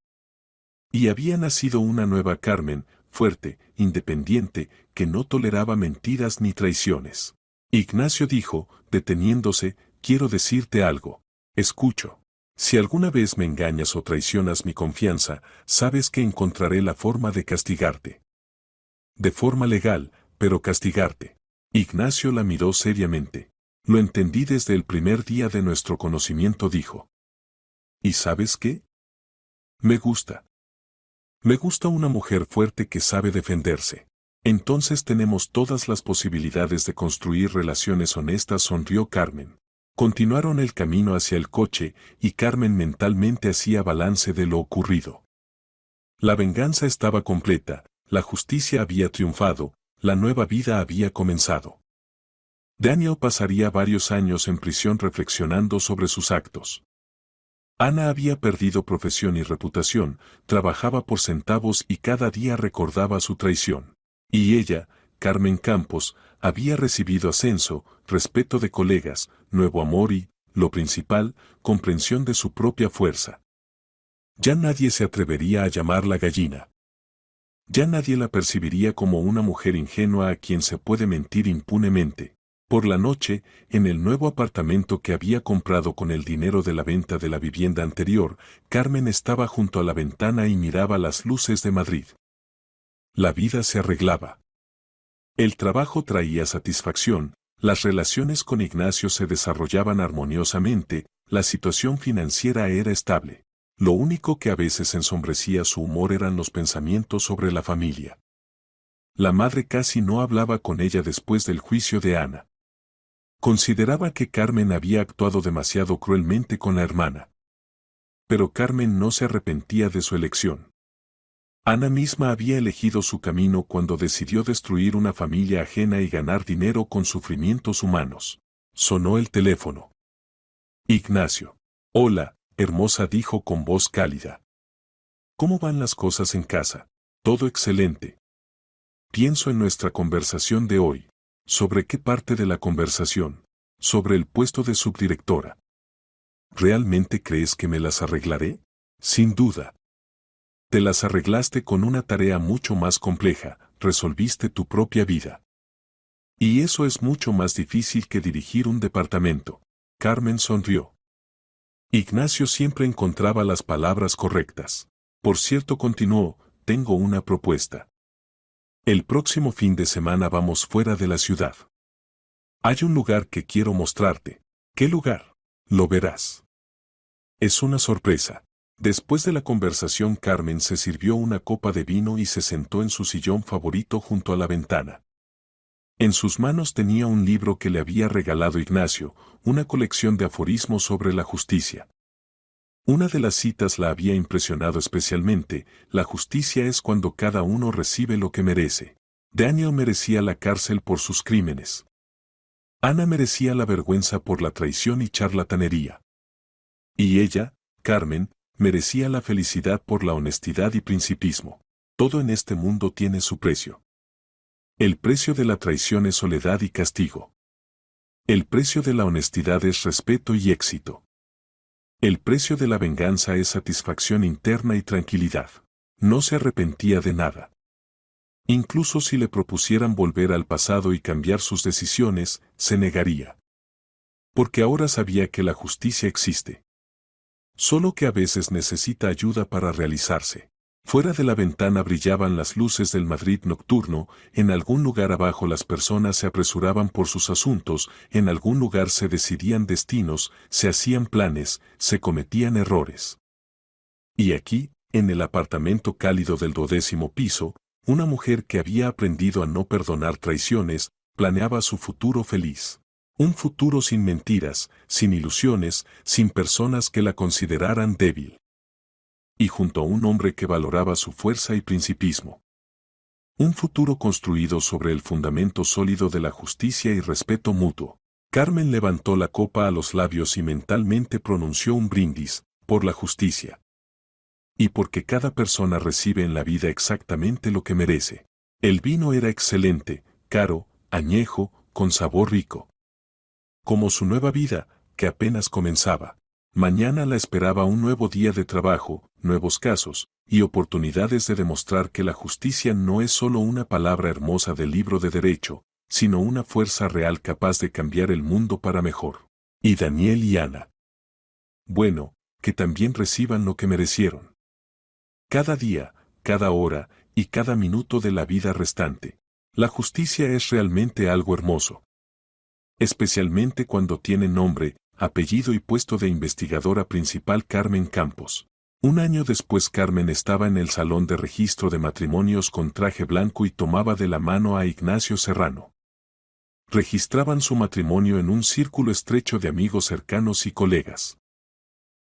Y había nacido una nueva Carmen, fuerte, independiente, que no toleraba mentiras ni traiciones. Ignacio dijo, deteniéndose, quiero decirte algo. Escucho. Si alguna vez me engañas o traicionas mi confianza, sabes que encontraré la forma de castigarte. De forma legal, pero castigarte. Ignacio la miró seriamente. Lo entendí desde el primer día de nuestro conocimiento, dijo. ¿Y sabes qué? Me gusta. Me gusta una mujer fuerte que sabe defenderse. Entonces tenemos todas las posibilidades de construir relaciones honestas, sonrió Carmen. Continuaron el camino hacia el coche y Carmen mentalmente hacía balance de lo ocurrido. La venganza estaba completa, la justicia había triunfado, la nueva vida había comenzado. Daniel pasaría varios años en prisión reflexionando sobre sus actos. Ana había perdido profesión y reputación, trabajaba por centavos y cada día recordaba su traición. Y ella, Carmen Campos, había recibido ascenso, respeto de colegas, nuevo amor y, lo principal, comprensión de su propia fuerza. Ya nadie se atrevería a llamarla gallina. Ya nadie la percibiría como una mujer ingenua a quien se puede mentir impunemente. Por la noche, en el nuevo apartamento que había comprado con el dinero de la venta de la vivienda anterior, Carmen estaba junto a la ventana y miraba las luces de Madrid. La vida se arreglaba. El trabajo traía satisfacción, las relaciones con Ignacio se desarrollaban armoniosamente, la situación financiera era estable. Lo único que a veces ensombrecía su humor eran los pensamientos sobre la familia. La madre casi no hablaba con ella después del juicio de Ana. Consideraba que Carmen había actuado demasiado cruelmente con la hermana. Pero Carmen no se arrepentía de su elección. Ana misma había elegido su camino cuando decidió destruir una familia ajena y ganar dinero con sufrimientos humanos. Sonó el teléfono. Ignacio. Hola, hermosa, dijo con voz cálida. ¿Cómo van las cosas en casa? Todo excelente. Pienso en nuestra conversación de hoy. ¿Sobre qué parte de la conversación? Sobre el puesto de subdirectora. ¿Realmente crees que me las arreglaré? Sin duda. Te las arreglaste con una tarea mucho más compleja, resolviste tu propia vida. Y eso es mucho más difícil que dirigir un departamento. Carmen sonrió. Ignacio siempre encontraba las palabras correctas. Por cierto, continuó, tengo una propuesta. El próximo fin de semana vamos fuera de la ciudad. Hay un lugar que quiero mostrarte. ¿Qué lugar? Lo verás. Es una sorpresa. Después de la conversación, Carmen se sirvió una copa de vino y se sentó en su sillón favorito junto a la ventana. En sus manos tenía un libro que le había regalado Ignacio, una colección de aforismos sobre la justicia. Una de las citas la había impresionado especialmente: la justicia es cuando cada uno recibe lo que merece. Daniel merecía la cárcel por sus crímenes. Ana merecía la vergüenza por la traición y charlatanería. Y ella, Carmen, merecía la felicidad por la honestidad y principismo. Todo en este mundo tiene su precio. El precio de la traición es soledad y castigo. El precio de la honestidad es respeto y éxito. El precio de la venganza es satisfacción interna y tranquilidad. No se arrepentía de nada. Incluso si le propusieran volver al pasado y cambiar sus decisiones, se negaría. Porque ahora sabía que la justicia existe. Solo que a veces necesita ayuda para realizarse. Fuera de la ventana brillaban las luces del Madrid nocturno, en algún lugar abajo las personas se apresuraban por sus asuntos, en algún lugar se decidían destinos, se hacían planes, se cometían errores. Y aquí, en el apartamento cálido del 12º piso, una mujer que había aprendido a no perdonar traiciones, planeaba su futuro feliz. Un futuro sin mentiras, sin ilusiones, sin personas que la consideraran débil. Y junto a un hombre que valoraba su fuerza y principismo. Un futuro construido sobre el fundamento sólido de la justicia y respeto mutuo. Carmen levantó la copa a los labios y mentalmente pronunció un brindis, por la justicia. Y porque cada persona recibe en la vida exactamente lo que merece. El vino era excelente, caro, añejo, con sabor rico. Como su nueva vida, que apenas comenzaba. Mañana la esperaba un nuevo día de trabajo, nuevos casos, y oportunidades de demostrar que la justicia no es solo una palabra hermosa del libro de derecho, sino una fuerza real capaz de cambiar el mundo para mejor. Y Daniel y Ana. Bueno, que también reciban lo que merecieron. Cada día, cada hora, y cada minuto de la vida restante. La justicia es realmente algo hermoso. Especialmente cuando tiene nombre, apellido y puesto de investigadora principal Carmen Campos. Un año después Carmen estaba en el salón de registro de matrimonios con traje blanco y tomaba de la mano a Ignacio Serrano. Registraban su matrimonio en un círculo estrecho de amigos cercanos y colegas.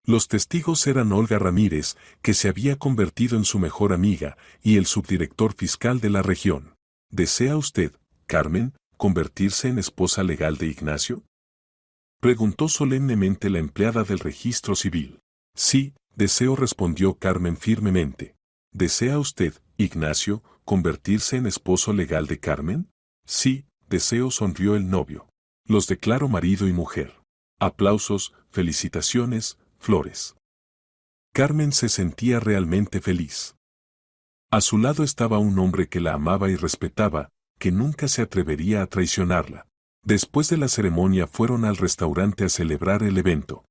Los testigos eran Olga Ramírez, que se había convertido en su mejor amiga, y el subdirector fiscal de la región. ¿Desea usted, Carmen, convertirse en esposa legal de Ignacio?, preguntó solemnemente la empleada del registro civil. Sí, deseo, respondió Carmen firmemente. ¿Desea usted, Ignacio, convertirse en esposo legal de Carmen? Sí, deseo, sonrió el novio. Los declaro marido y mujer. Aplausos, felicitaciones, flores. Carmen se sentía realmente feliz. A su lado estaba un hombre que la amaba y respetaba, que nunca se atrevería a traicionarla. Después de la ceremonia fueron al restaurante a celebrar el evento.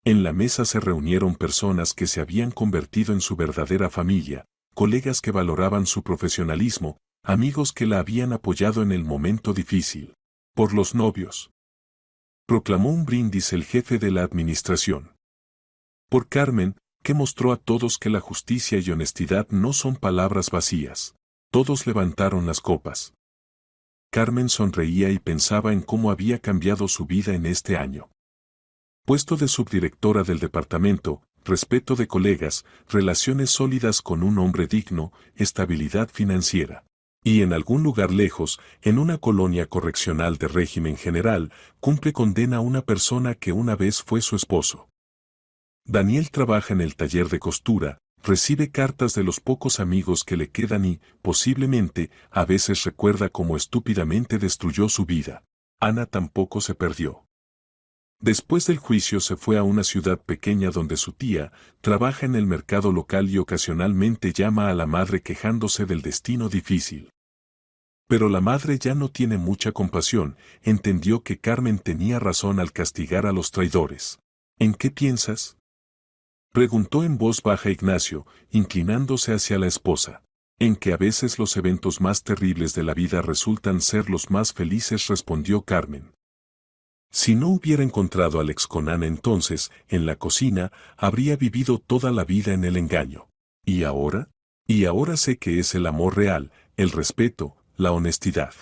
En la mesa se reunieron personas que se habían convertido en su verdadera familia, colegas que valoraban su profesionalismo, amigos que la habían apoyado en el momento difícil. Por los novios, proclamó un brindis el jefe de la administración. Por Carmen, que mostró a todos que la justicia y honestidad no son palabras vacías. Todos levantaron las copas. Carmen sonreía y pensaba en cómo había cambiado su vida en este año. Puesto de subdirectora del departamento, respeto de colegas, relaciones sólidas con un hombre digno, estabilidad financiera. Y en algún lugar lejos, en una colonia correccional de régimen general, cumple condena a una persona que una vez fue su esposo. Daniel trabaja en el taller de costura, recibe cartas de los pocos amigos que le quedan y, posiblemente, a veces recuerda cómo estúpidamente destruyó su vida. Ana tampoco se perdió. Después del juicio se fue a una ciudad pequeña donde su tía trabaja en el mercado local y ocasionalmente llama a la madre quejándose del destino difícil. Pero la madre ya no tiene mucha compasión, entendió que Carmen tenía razón al castigar a los traidores. ¿En qué piensas?, preguntó en voz baja Ignacio, inclinándose hacia la esposa. En que a veces los eventos más terribles de la vida resultan ser los más felices, respondió Carmen. Si no hubiera encontrado al ex con Ana entonces, en la cocina, habría vivido toda la vida en el engaño. ¿Y ahora? Y ahora sé que es el amor real, el respeto, la honestidad.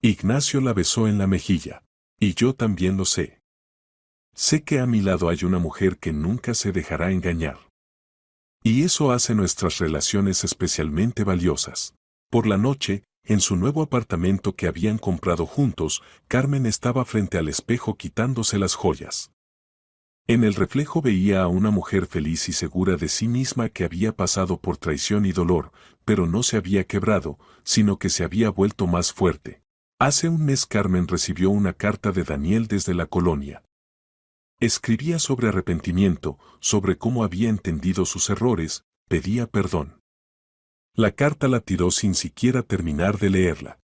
Ignacio la besó en la mejilla. Y yo también lo sé. Sé que a mi lado hay una mujer que nunca se dejará engañar. Y eso hace nuestras relaciones especialmente valiosas. Por la noche, en su nuevo apartamento que habían comprado juntos, Carmen estaba frente al espejo quitándose las joyas. En el reflejo veía a una mujer feliz y segura de sí misma que había pasado por traición y dolor, pero no se había quebrado, sino que se había vuelto más fuerte. Hace un mes Carmen recibió una carta de Daniel desde la colonia. Escribía sobre arrepentimiento, sobre cómo había entendido sus errores, pedía perdón. La carta la tiró sin siquiera terminar de leerla.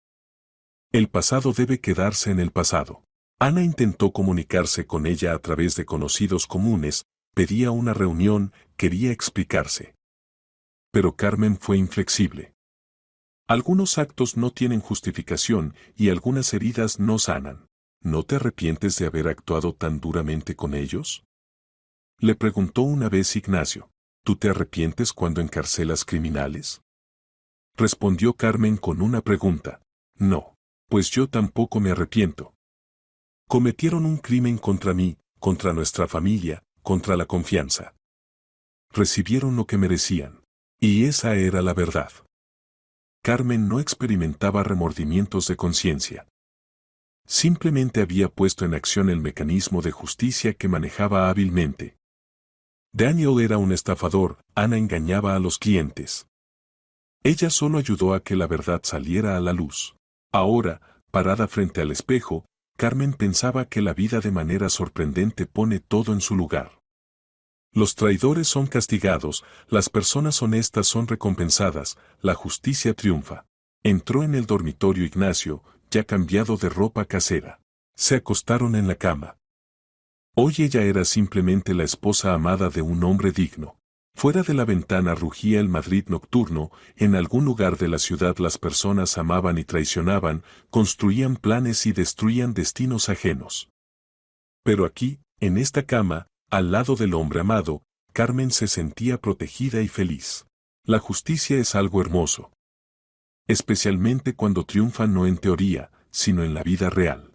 El pasado debe quedarse en el pasado. Ana intentó comunicarse con ella a través de conocidos comunes, pedía una reunión, quería explicarse. Pero Carmen fue inflexible. Algunos actos no tienen justificación y algunas heridas no sanan. ¿No te arrepientes de haber actuado tan duramente con ellos?, le preguntó una vez Ignacio. ¿Tú te arrepientes cuando encarcelas criminales?, respondió Carmen con una pregunta. No, pues yo tampoco me arrepiento. Cometieron un crimen contra mí, contra nuestra familia, contra la confianza. Recibieron lo que merecían. Y esa era la verdad. Carmen no experimentaba remordimientos de conciencia. Simplemente había puesto en acción el mecanismo de justicia que manejaba hábilmente. Daniel era un estafador, Ana engañaba a los clientes. Ella solo ayudó a que la verdad saliera a la luz. Ahora, parada frente al espejo, Carmen pensaba que la vida de manera sorprendente pone todo en su lugar. Los traidores son castigados, las personas honestas son recompensadas, la justicia triunfa. Entró en el dormitorio Ignacio, ya cambiado de ropa casera. Se acostaron en la cama. Hoy ella era simplemente la esposa amada de un hombre digno. Fuera de la ventana rugía el Madrid nocturno, en algún lugar de la ciudad las personas amaban y traicionaban, construían planes y destruían destinos ajenos. Pero aquí, en esta cama, al lado del hombre amado, Carmen se sentía protegida y feliz. La justicia es algo hermoso. Especialmente cuando triunfa no en teoría, sino en la vida real.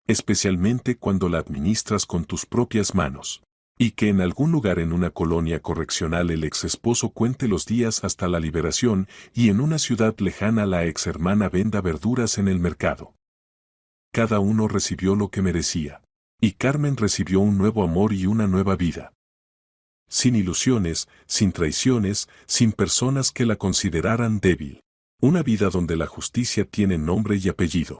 Especialmente cuando la administras con tus propias manos. Y que en algún lugar en una colonia correccional el ex esposo cuente los días hasta la liberación y en una ciudad lejana la ex hermana venda verduras en el mercado. Cada uno recibió lo que merecía. Y Carmen recibió un nuevo amor y una nueva vida. Sin ilusiones, sin traiciones, sin personas que la consideraran débil. Una vida donde la justicia tiene nombre y apellido.